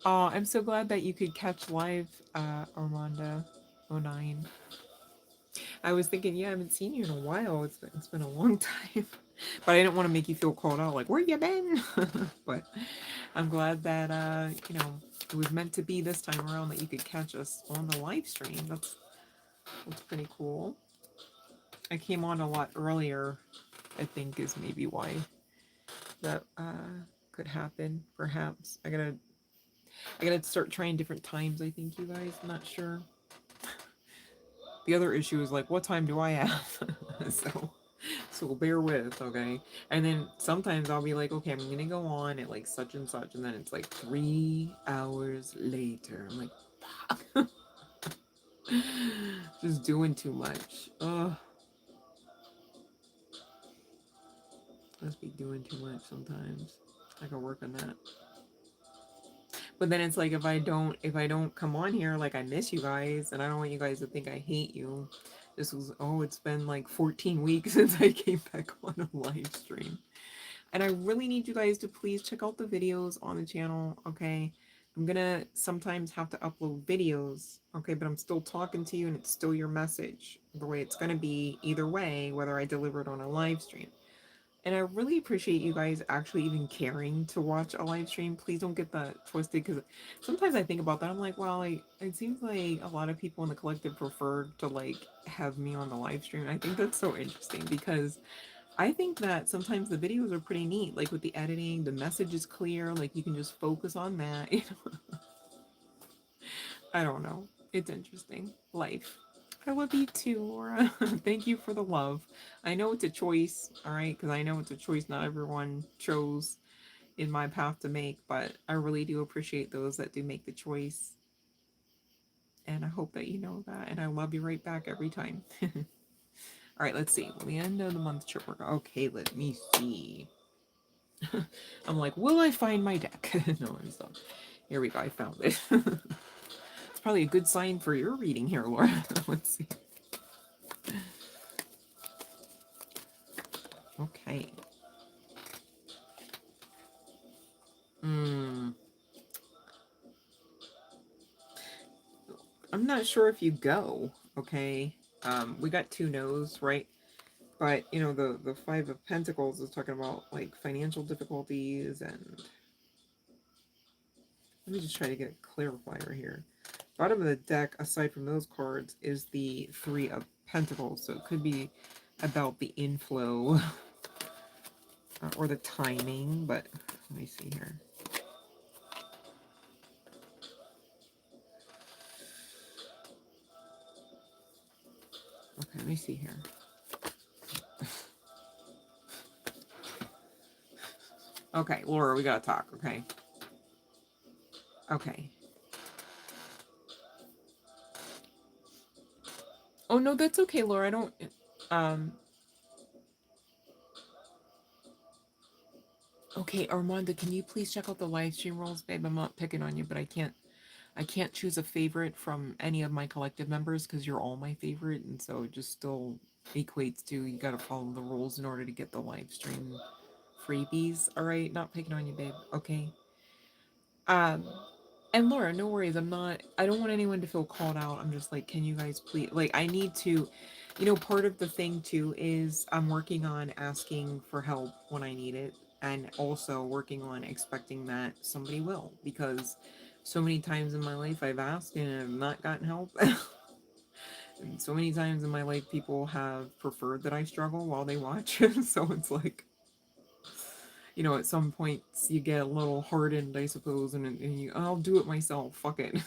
Oh, I'm so glad that you could catch live, Armanda 09. I was thinking, yeah, I haven't seen you in a while. It's been a long time. But I didn't want to make you feel called out, like, where you been? But I'm glad that, you know, it was meant to be this time around that you could catch us on the live stream. That's pretty cool. I came on a lot earlier, I think is maybe why that could happen, perhaps. I gotta start trying different times, I think, you guys. I'm not sure. The other issue is like, what time do I have? So bear with, okay? And then sometimes I'll be like, okay, I'm gonna go on at like such and such, and then it's like 3 hours later. I'm like, fuck. Just doing too much. Ugh. Must be doing too much sometimes. I can work on that. But then it's like if I don't come on here, like I miss you guys, and I don't want you guys to think I hate you. This was, oh, it's been like 14 weeks since I came back on a live stream. And I really need you guys to please check out the videos on the channel, okay? I'm gonna sometimes have to upload videos, okay? But I'm still talking to you and it's still your message. The way it's gonna be either way, whether I deliver it on a live stream. And I really appreciate you guys actually even caring to watch a live stream. Please don't get that twisted, because sometimes I think about that. I'm like, well, like, it seems like a lot of people in the collective prefer to like have me on the live stream. And I think that's so interesting, because I think that sometimes the videos are pretty neat, like with the editing, the message is clear, like you can just focus on that. I don't know. It's interesting. Life. I love you too, Laura. Thank you for the love. I know it's a choice, all right, because I know it's a choice not everyone chose in my path to make, but I really do appreciate those that do make the choice. And I hope that you know that. And I love you right back every time. All right, let's see. Well, the end of the month trip work. Okay, let me see. I'm like, will I find my deck? No, I'm sorry. Here we go. I found it. It's probably a good sign for your reading here, Laura. Let's see. Okay. Hmm. I'm not sure if you go. Okay. We got two no's, right? But you know, the Five of Pentacles is talking about like financial difficulties, and let me just try to get a clarifier here. Bottom of the deck, aside from those cards, is the Three of Pentacles. So it could be about the inflow or the timing, but let me see here. Okay, let me see here. Okay, Laura, we gotta talk, okay? Okay. Oh, no, that's okay, Laura. I don't... Um... Okay, Armanda, can you please check out the live stream rules, babe? I'm not picking on you, but I can't choose a favorite from any of my collective members because you're all my favorite, and so it just still equates to you gotta follow the rules in order to get the live stream freebies. All right, not picking on you, babe. Okay. Um, and Laura, no worries. I don't want anyone to feel called out. I'm just like, can you guys please, like, I need to, you know, part of the thing too is I'm working on asking for help when I need it, and also working on expecting that somebody will, because so many times in my life I've asked and I've not gotten help. And so many times in my life people have preferred that I struggle while they watch. So it's like, you know, at some points you get a little hardened, I suppose, and you, I'll do it myself, fuck it.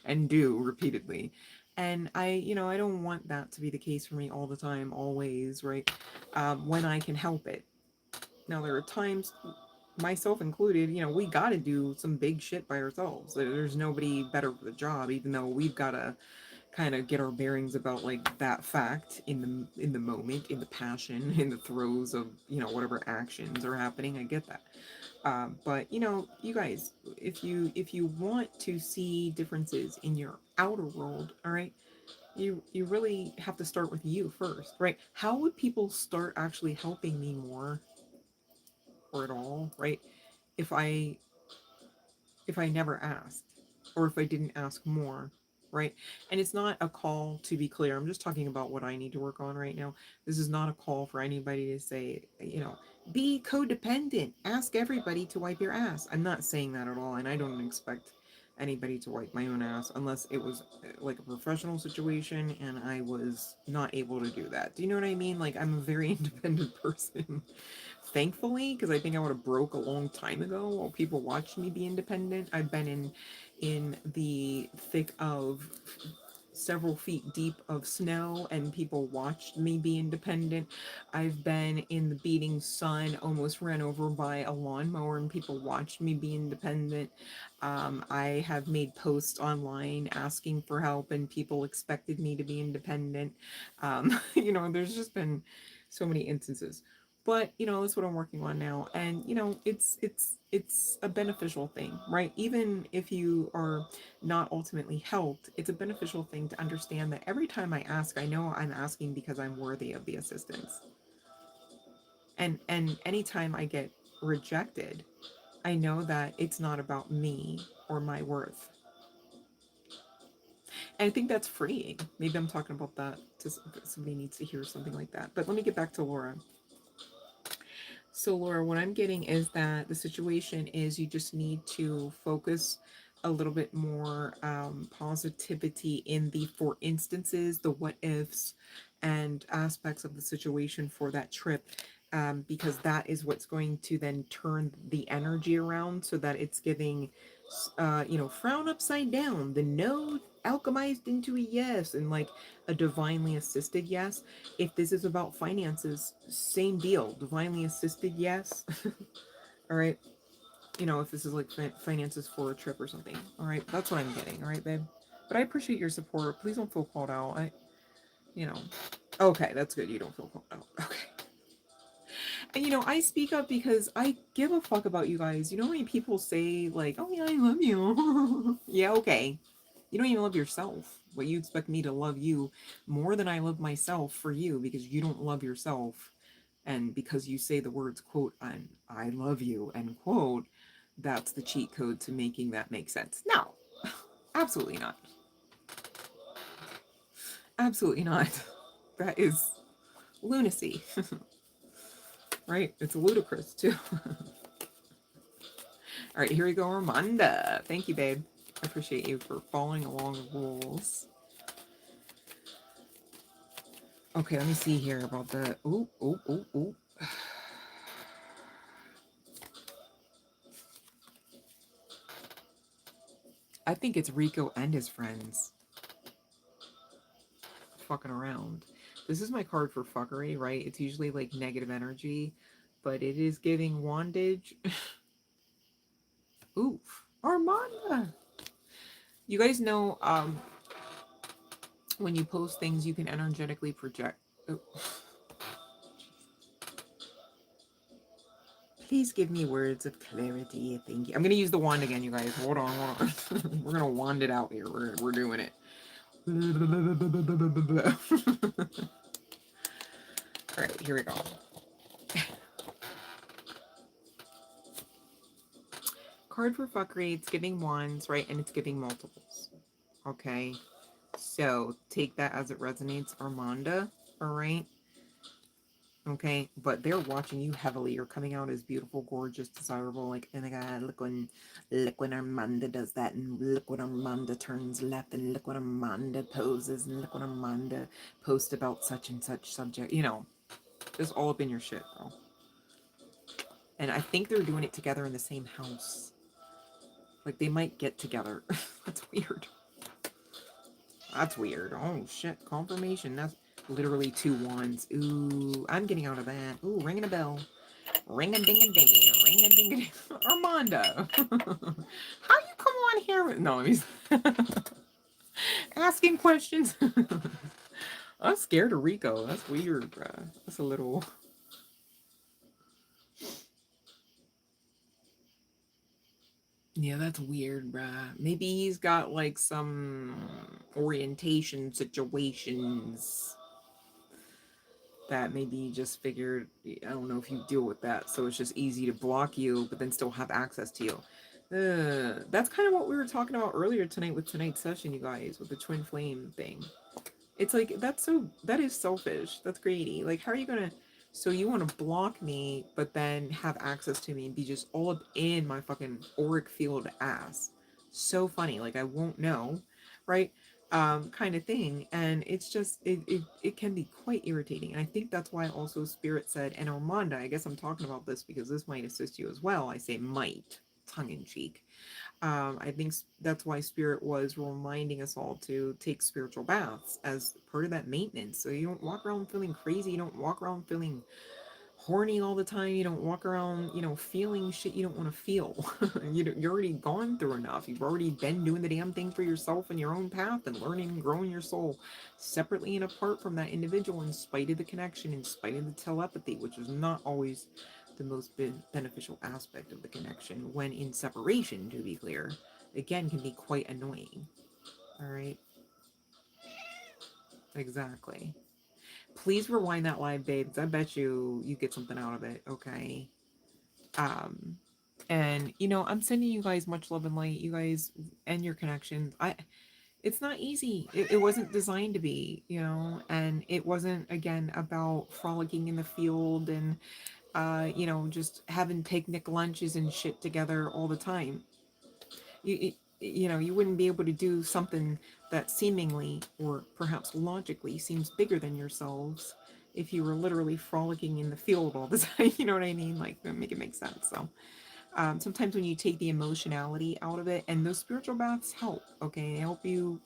And do repeatedly. And I, you know, I don't want that to be the case for me all the time, always, right? When I can help it. Now, there are times, myself included, you know, we got to do some big shit by ourselves. There's nobody better for the job, even though we've got to kind of get our bearings about like that fact in the moment, in the passion, in the throes of, you know, whatever actions are happening. I get that. But you know, you guys, if you want to see differences in your outer world, all right, you really have to start with you first, right? How would people start actually helping me more or at all, right? If I if I never asked, or if I didn't ask more, right? And it's not a call, to be clear. I'm just talking about what I need to work on right now. This is not a call for anybody to say, you know, be codependent. Ask everybody to wipe your ass. I'm not saying that at all, and I don't expect anybody to wipe my own ass unless it was like a professional situation and I was not able to do that. Do you know what I mean? Like, I'm a very independent person. Thankfully, because I think I would have broke a long time ago while people watched me be independent. I've been in the thick of several feet deep of snow and people watched me be independent. I've been in the beating sun, almost ran over by a lawnmower and people watched me be independent. I have made posts online asking for help and people expected me to be independent. You know, there's just been so many instances. But you know, that's what I'm working on now, and you know, it's a beneficial thing, right? Even if you are not ultimately helped, it's a beneficial thing to understand that every time I ask, I know I'm asking because I'm worthy of the assistance. And anytime I get rejected, I know that it's not about me or my worth. And I think that's freeing. Maybe I'm talking about that to somebody needs to hear something like that. But let me get back to Laura. So, Laura, what I'm getting is that the situation is you just need to focus a little bit more positivity in the for instances, the what ifs, and aspects of the situation for that trip, because that is what's going to then turn the energy around so that it's giving, frown upside down, the no alchemized into a yes, and like a divinely assisted yes. If this is about finances, same deal. Divinely assisted, yes. All right. If this is like finances for a trip or something. All right. That's what I'm getting. All right, babe. But I appreciate your support. Please don't feel called out. You know. Okay, that's good. You don't feel called out. Okay. And I speak up because I give a fuck about you guys. You know how many people say like, "Oh yeah, I love you." Yeah, okay. You don't even love yourself. But you expect me to love you more than I love myself for you because you don't love yourself. And because you say the words quote and I love you end quote, that's the cheat code to making that make sense. No, absolutely not. Absolutely not. That is lunacy. Right? It's ludicrous too. All right, here we go, Armanda. Thank you, babe. I appreciate you for following along the rules. Okay, let me see here about the. Ooh, ooh, ooh, ooh. I think it's Rico and his friends fucking around. This is my card for fuckery, right? It's usually like negative energy, but it is giving wandage. Oof. Armanda! You guys know, when you post things, you can energetically project. Oh. Please give me words of clarity. Thank you. I'm going to use the wand again, you guys. Hold on, hold on. We're going to wand it out here. We're doing it. All right, here we go. Card for fuckery. It's giving wands, right? And it's giving multiples. Okay. So take that as it resonates, Armanda. All right. Okay, but they're watching you heavily. You're coming out as beautiful, gorgeous, desirable. Like, oh my God, look when Armanda does that, and look when Armanda turns left, and look when Armanda poses, and look when Armanda posts about such and such subject. Just all up in your shit, bro. And I think they're doing it together in the same house. Like they might get together. That's weird. That's weird. Oh shit, confirmation. That's literally 2 wands. Ooh, I'm getting out of that. Ooh, ringing a bell. Ring a ding a ding, ring a ding a ding. Armando, how you come on here with no? He's asking questions. I'm scared of Rico. That's weird, bruh. That's a little. Yeah, that's weird, bruh. Maybe he's got like some orientation situations that maybe he just figured. I don't know if you deal with that, so it's just easy to block you, but then still have access to you. That's kind of what we were talking about earlier tonight with tonight's session, you guys, with the twin flame thing. It's like that is selfish. That's greedy. Like, how are you gonna? So you want to block me, but then have access to me and be just all up in my fucking auric field ass. So funny. Like I won't know, right? Kind of thing. And it's just it can be quite irritating. And I think that's why also Spirit said, and Armanda, I guess I'm talking about this because this might assist you as well. I say might, tongue in cheek. I think that's why Spirit was reminding us all to take spiritual baths as part of that maintenance. So you don't walk around feeling crazy. You don't walk around feeling horny all the time. You don't walk around, feeling shit you don't want to feel. You're already gone through enough. You've already been doing the damn thing for yourself and your own path and learning and growing your soul separately and apart from that individual in spite of the connection, in spite of the telepathy, which is not always the most beneficial aspect of the connection when in separation, to be clear, again, can be quite annoying. All right. Exactly. Please rewind that live, babes. I bet you get something out of it. Okay. Um, and I'm sending you guys much love and light. You guys and your connections. It's not easy. It wasn't designed to be, and it wasn't again about frolicking in the field and you know, just having picnic lunches and shit together all the time. You know, you wouldn't be able to do something that seemingly or perhaps logically seems bigger than yourselves if you were literally frolicking in the field all the time. You know what I mean? Like, make it make sense. So sometimes when you take the emotionality out of it, and those spiritual baths help, okay, they help you,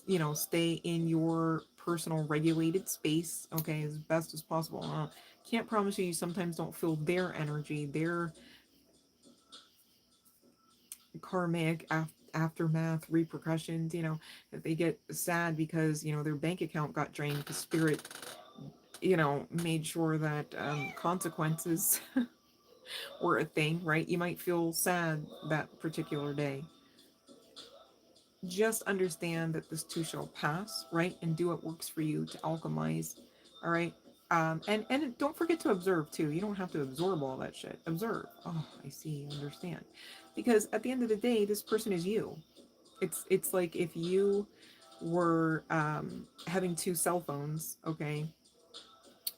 you know, stay in your personal regulated space, okay, as best as possible. Can't promise you sometimes don't feel their energy, their karmic aftermath repercussions, you know, if they get sad because, you know, their bank account got drained because spirit, you know, made sure that consequences were a thing, right? You might feel sad that particular day. Just understand that this too shall pass, right? And do what works for you to alchemize, all right? And don't forget to observe too. You don't have to absorb all that shit. Observe. Oh, I see, understand. Because at the end of the day, this person is you. It's like if you were having two cell phones, okay,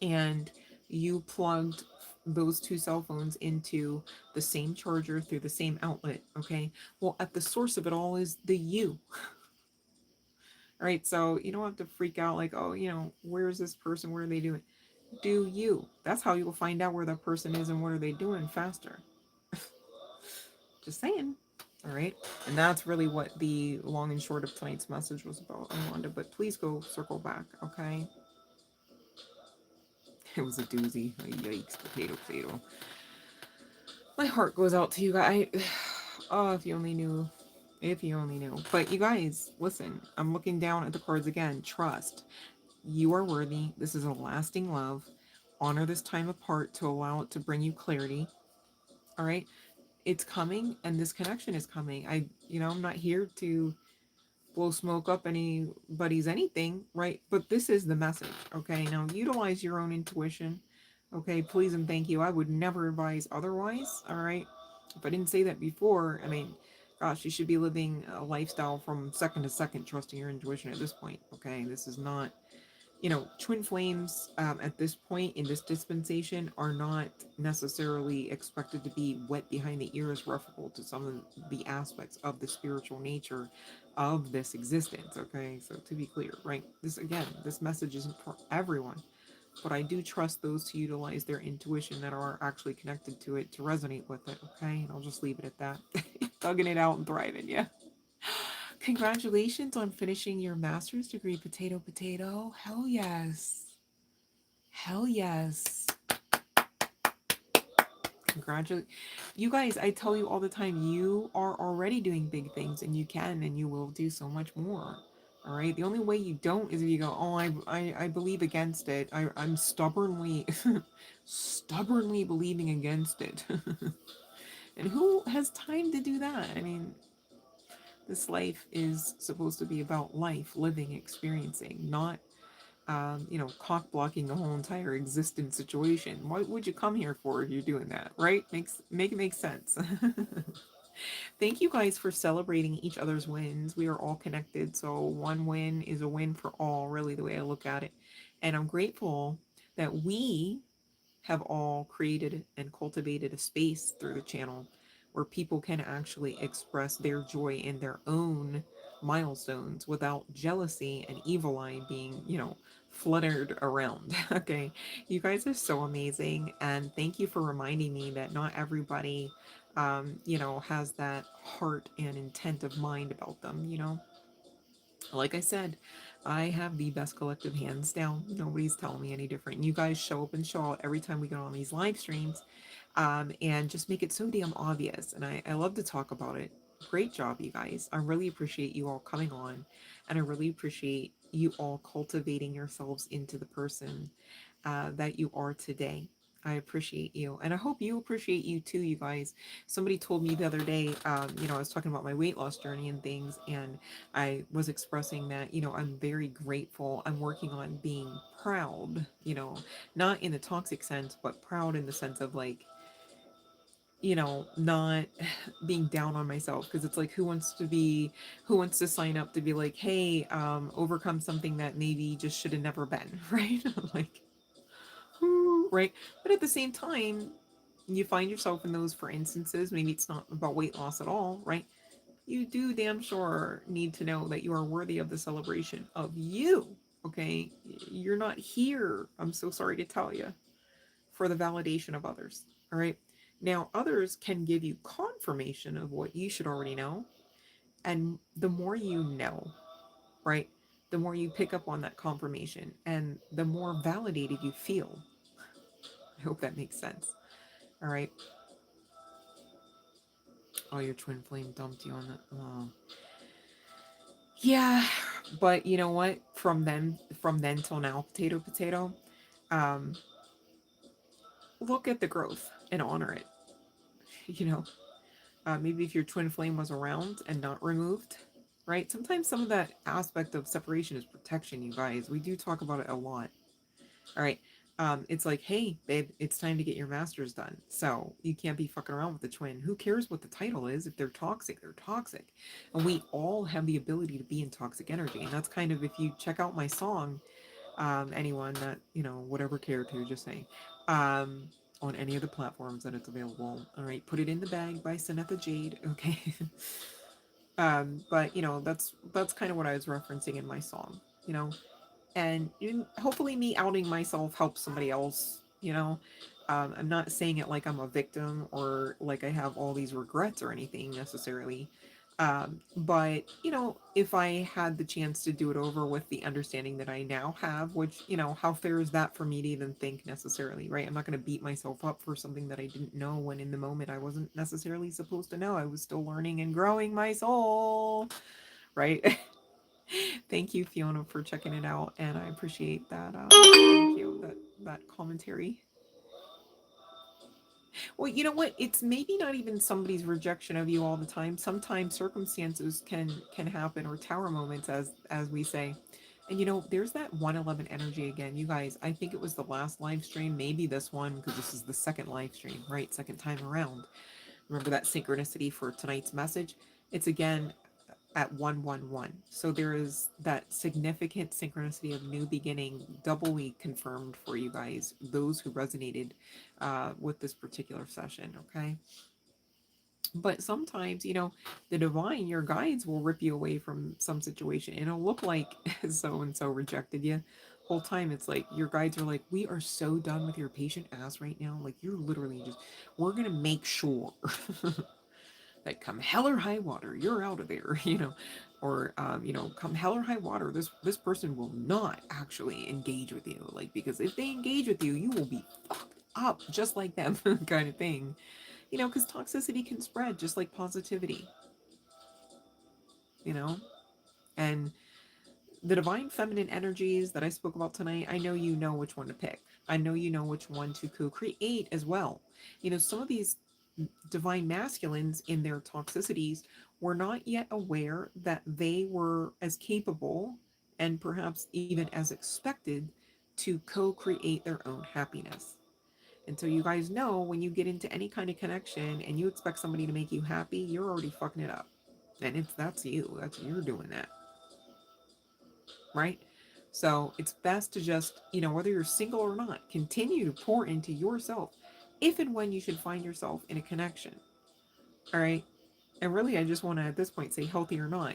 and you plugged those two cell phones into the same charger through the same outlet, okay? Well, at the source of it all is the you. All right, so you don't have to freak out like, oh, you know, where's this person? What are they doing? Do you? That's how you'll find out where that person is and what are they doing faster. Just saying. All right, and that's really what the long and short of tonight's message was about, Amanda. But please go circle back, okay? It was a doozy. Yikes, potato, potato. My heart goes out to you guys. Oh, if you only knew. If you only knew. But you guys, listen, I'm looking down at the cards again. Trust. You are worthy. This is a lasting love. Honor this time apart to allow it to bring you clarity. All right. It's coming and this connection is coming. I'm not here to blow smoke up anybody's anything, right? But this is the message. Okay. Now utilize your own intuition. Okay. Please and thank you. I would never advise otherwise. All right. If I didn't say that before, I mean, gosh, you should be living a lifestyle from second to second, trusting your intuition at this point. Okay. This is not, twin flames at this point in this dispensation are not necessarily expected to be wet behind the ears, referable to some of the aspects of the spiritual nature of this existence. Okay, so to be clear, right? This message isn't for everyone, but I do trust those to utilize their intuition that are actually connected to it to resonate with it. Okay, and I'll just leave it at that. Thugging it out and thriving, yeah. Congratulations on finishing your master's degree, potato potato. Hell yes. Hell yes. Congratulations. You guys, I tell you all the time, you are already doing big things and you can and you will do so much more. All right. The only way you don't is if you go, oh, I believe against it. I'm stubbornly, stubbornly believing against it. And who has time to do that? I mean, this life is supposed to be about life, living, experiencing, not, cock blocking the whole entire existence situation. What would you come here for if you're doing that, right? Make it make sense. Thank you guys for celebrating each other's wins. We are all connected, so one win is a win for all, really, the way I look at it. And I'm grateful that we have all created and cultivated a space through the channel where people can actually express their joy in their own milestones without jealousy and evil eye being, fluttered around. Okay. You guys are so amazing. And thank you for reminding me that not everybody, has that heart and intent of mind about them. Like I said, I have the best collective hands down. Nobody's telling me any different. You guys show up and show out every time we get on these live streams, and just make it so damn obvious. And I love to talk about it. Great job, you guys. I really appreciate you all coming on, and I really appreciate you all cultivating yourselves into the person that you are today. I appreciate you. And I hope you appreciate you too, you guys. Somebody told me the other day, I was talking about my weight loss journey and things, and I was expressing that, I'm very grateful. I'm working on being proud, not in the toxic sense, but proud in the sense of like, not being down on myself, because it's like who wants to sign up to be like, hey, overcome something that maybe just should have never been, right? Like, right? But at the same time, you find yourself in those, for instances, maybe it's not about weight loss at all, right? You do damn sure need to know that you are worthy of the celebration of you, okay? You're not here, I'm so sorry to tell you, for the validation of others, all right? Now, others can give you confirmation of what you should already know, and the more you know, right, the more you pick up on that confirmation and the more validated you feel. I hope that makes sense. All right. Oh, your twin flame dumped you on that. Oh. Yeah, but you know what? From then till now, potato. Um, look at the growth and honor it. You know, maybe if your twin flame was around and not removed, right? Sometimes some of that aspect of separation is protection. You guys, we do talk about it a lot. All right. It's like, hey, babe, it's time to get your master's done. So you can't be fucking around with the twin. Who cares what the title is? If they're toxic, they're toxic. And we all have the ability to be in toxic energy. And that's kind of, if you check out my song, anyone that, whatever character, just saying, um, on any of the platforms that it's available. All right. Put it in the bag by Cynetha Jade. Okay. But that's kind of what I was referencing in my song. You know, and hopefully me outing myself helps somebody else. I'm not saying it like I'm a victim or like I have all these regrets or anything necessarily. But if I had the chance to do it over with the understanding that I now have, which, how fair is that for me to even think necessarily, right? I'm not going to beat myself up for something that I didn't know, when in the moment I wasn't necessarily supposed to know. I was still learning and growing my soul, right? Thank you, Fiona, for checking it out, and I appreciate that. Thank you, that commentary. Well, you know what? It's maybe not even somebody's rejection of you all the time. Sometimes circumstances can happen, or tower moments, as we say. And there's that 111 energy again, you guys. I think it was the last live stream, maybe this one, because this is the second live stream, right? Second time around. Remember that synchronicity for tonight's message? It's again at 111. So there is that significant synchronicity of new beginning, doubly confirmed for you guys, those who resonated with this particular session, okay? But sometimes, the divine, your guides, will rip you away from some situation, and it'll look like so and so rejected you. Whole time it's like your guides are like, we are so done with your patient ass right now. Like, you're literally just, we're gonna make sure that come hell or high water, you're out of there, or come hell or high water, this person will not actually engage with you, like, because if they engage with you, you will be fucked up just like them, kind of thing, because toxicity can spread just like positivity, you know, and the divine feminine energies that I spoke about tonight, I know you know which one to pick. I know you know which one to co-create as well. Some of these divine masculines in their toxicities were not yet aware that they were as capable and perhaps even as expected to co-create their own happiness. And so you guys know, when you get into any kind of connection and you expect somebody to make you happy, you're already fucking it up. And if that's you, that's you're doing that, right? So it's best to just, whether you're single or not, continue to pour into yourself if and when you should find yourself in a connection. All right. And really, I just want to, at this point, say healthy or not,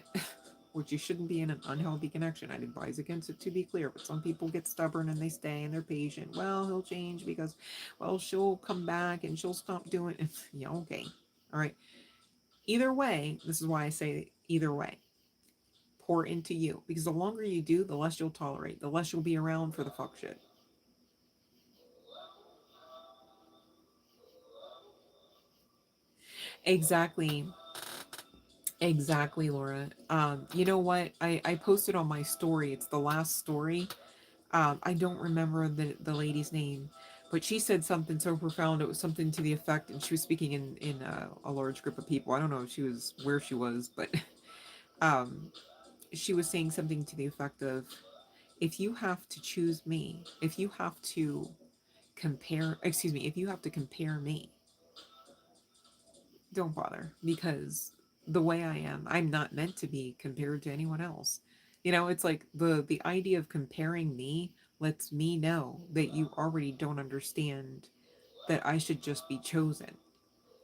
which you shouldn't be in an unhealthy connection. I'd advise against it, to be clear. But some people get stubborn and they stay and they're patient. Well, he'll change because, well, she'll come back and she'll stop doing it. Yeah, okay. All right. Either way, this is why I say either way. Pour into you, because the longer you do, the less you'll tolerate, the less you'll be around for the fuck shit. Exactly. Exactly, Laura. You know what? I posted on my story. It's the last story. I don't remember the lady's name, but she said something so profound. It was something to the effect, and she was speaking in a large group of people. I don't know if she was where she was, but um, she was saying something to the effect of, if you have to choose me, if you have to excuse me, if you have to compare me, don't bother, because the way I am, I'm not meant to be compared to anyone else. It's like the idea of comparing me lets me know that you already don't understand that I should just be chosen.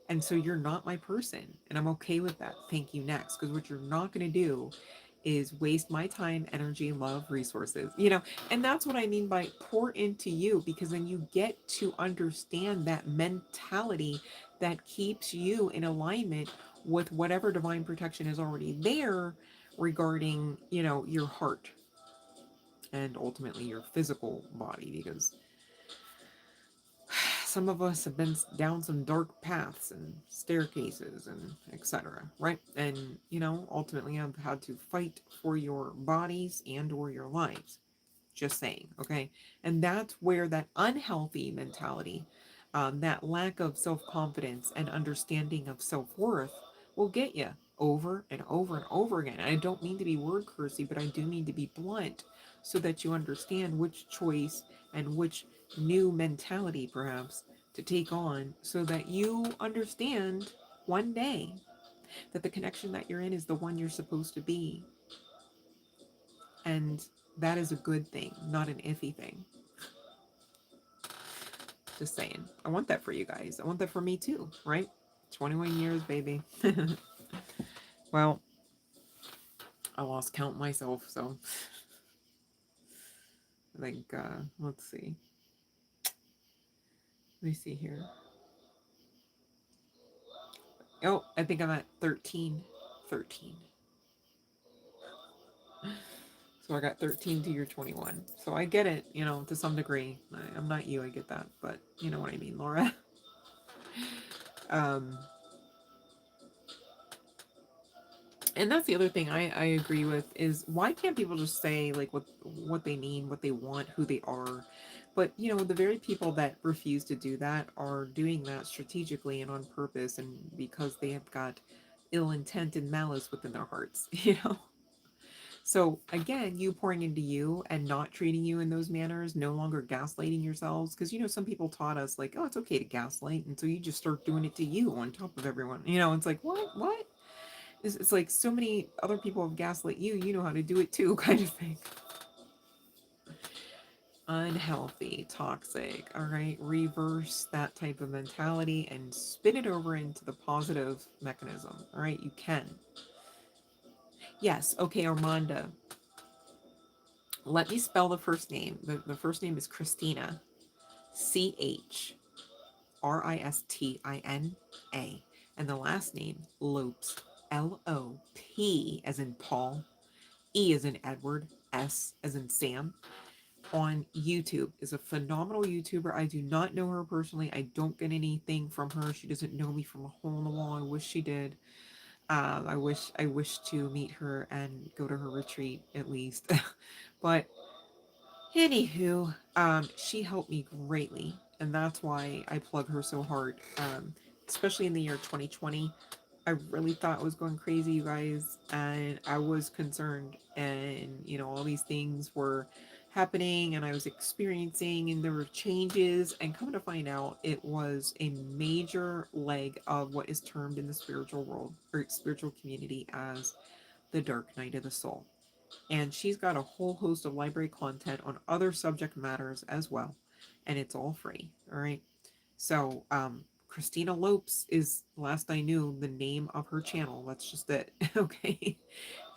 And so you're not my person. And I'm okay with that. Thank you, next. Because what you're not going to do is waste my time, energy, love, resources, and that's what I mean by pour into you, because then you get to understand that mentality that keeps you in alignment with whatever divine protection is already there regarding, your heart and ultimately your physical body, because some of us have been down some dark paths and staircases and etc, right? And ultimately I've had to fight for your bodies and or your lives. Just saying, okay? And that's where that unhealthy mentality, that lack of self-confidence and understanding of self-worth will get you over and over and over again. And I don't mean to be word cursy, but I do mean to be blunt so that you understand which choice and which new mentality perhaps to take on, so that you understand one day that the connection that you're in is the one you're supposed to be. And that is a good thing, not an iffy thing. Just saying. I want that for you guys. I want that for me too, right? 21 years, baby. Well, I lost count myself, so I think, let's see. Let me see here. Oh, I think I'm at 13. 13. So I got 13 to your 21. So I get it, to some degree. I'm not you, I get that. But you know what I mean, Laura. um, and that's the other thing I agree with is, why can't people just say like what they need, what they want, who they are? But the very people that refuse to do that are doing that strategically and on purpose, and because they have got ill intent and malice within their hearts. So again, you pouring into you and not treating you in those manners, no longer gaslighting yourselves, because some people taught us like, oh, it's okay to gaslight, and so you just start doing it to you on top of everyone. It's like, what? It's like, so many other people have gaslit you, you know how to do it too, kind of thing. Unhealthy, toxic. All right, reverse that type of mentality and spin it over into the positive mechanism. All right, you can. Yes, okay, Armanda. Let me spell the first name. The first name is Christina. Christina. And the last name, Lopes. Lop, as in Paul, E as in Edward, S as in Sam. On YouTube, is a phenomenal YouTuber. I do not know her personally. I don't get anything from her. She doesn't know me from a hole in the wall. I wish she did. I wish to meet her and go to her retreat at least. But anywho, she helped me greatly, and that's why I plug her so hard. Especially in the year 2020, I really thought I was going crazy, you guys, and I was concerned, and all these things were happening, and I was experiencing, and there were changes, and come to find out, it was a major leg of what is termed in the spiritual world or spiritual community as the dark night of the soul. And she's got a whole host of library content on other subject matters as well, and it's all free. All right. So Christina Lopes is, last I knew, the name of her channel. That's just it. Okay.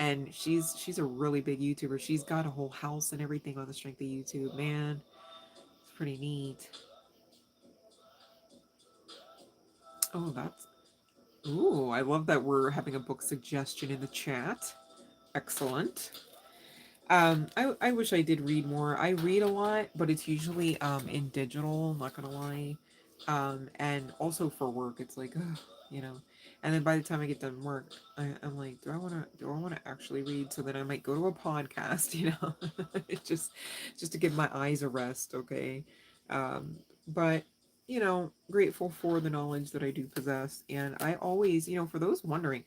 And she's a really big YouTuber. She's got a whole house and everything on the strength of YouTube. Man, it's pretty neat. Oh, that's, ooh, I love that we're having a book suggestion in the chat. Excellent. I wish I did read more. I read a lot, but it's usually in digital, I'm not gonna lie. And also for work, it's like, ugh, you know. And then by the time I get done work, I'm like, do I wanna actually read? So then I might go to a podcast, It's just to give my eyes a rest, okay? But grateful for the knowledge that I do possess. And I always, for those wondering,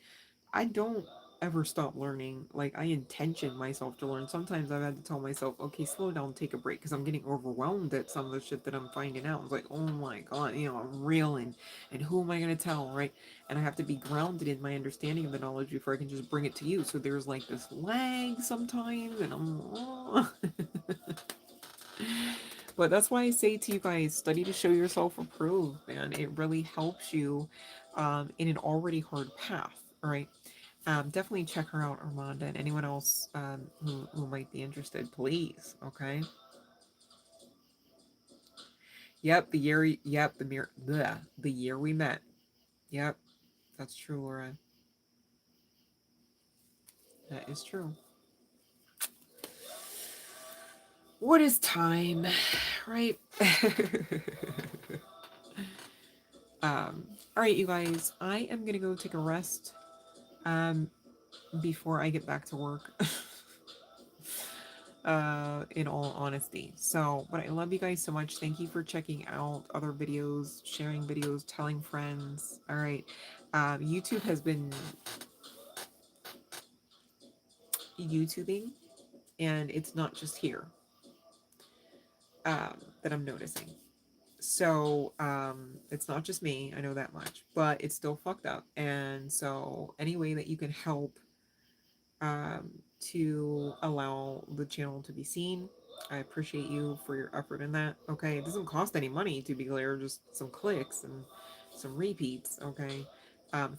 I don't ever stop learning. Like, I intention myself to learn. Sometimes I've had to tell myself, okay, slow down, take a break, because I'm getting overwhelmed at some of the shit that I'm finding out. It's like, oh my god, I'm reeling, and who am I gonna tell, right? And I have to be grounded in my understanding of the knowledge before I can just bring it to you. So there's like this lag sometimes, and I'm But that's why I say to you guys, study to show yourself approved, man. It really helps you in an already hard path. All right. Definitely check her out, Armanda, and anyone else who might be interested, please. Okay. Yep, the year. Yep, the year we met. Yep, that's true, Laura. That is true. What is time, right? All right, you guys. I am gonna go take a rest. Um, before I get back to work. In all honesty. So, but I love you guys so much. Thank you for checking out other videos, sharing videos, telling friends. All right. YouTube has been YouTubing, and it's not just here that I'm noticing. So, it's not just me. I know that much, but it's still fucked up. And so, any way that you can help to allow the channel to be seen. I appreciate you for your effort in that. Okay, it doesn't cost any money to be clear, just some clicks and some repeats. Okay,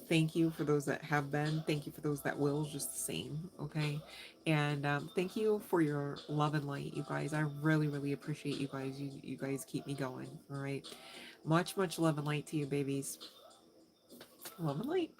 thank you for those that have been. Thank you for those that will, just the same. Okay, and thank you for your love and light, you guys. I really, really appreciate you guys. You guys keep me going. All right, much love and light to you, babies. Love and light.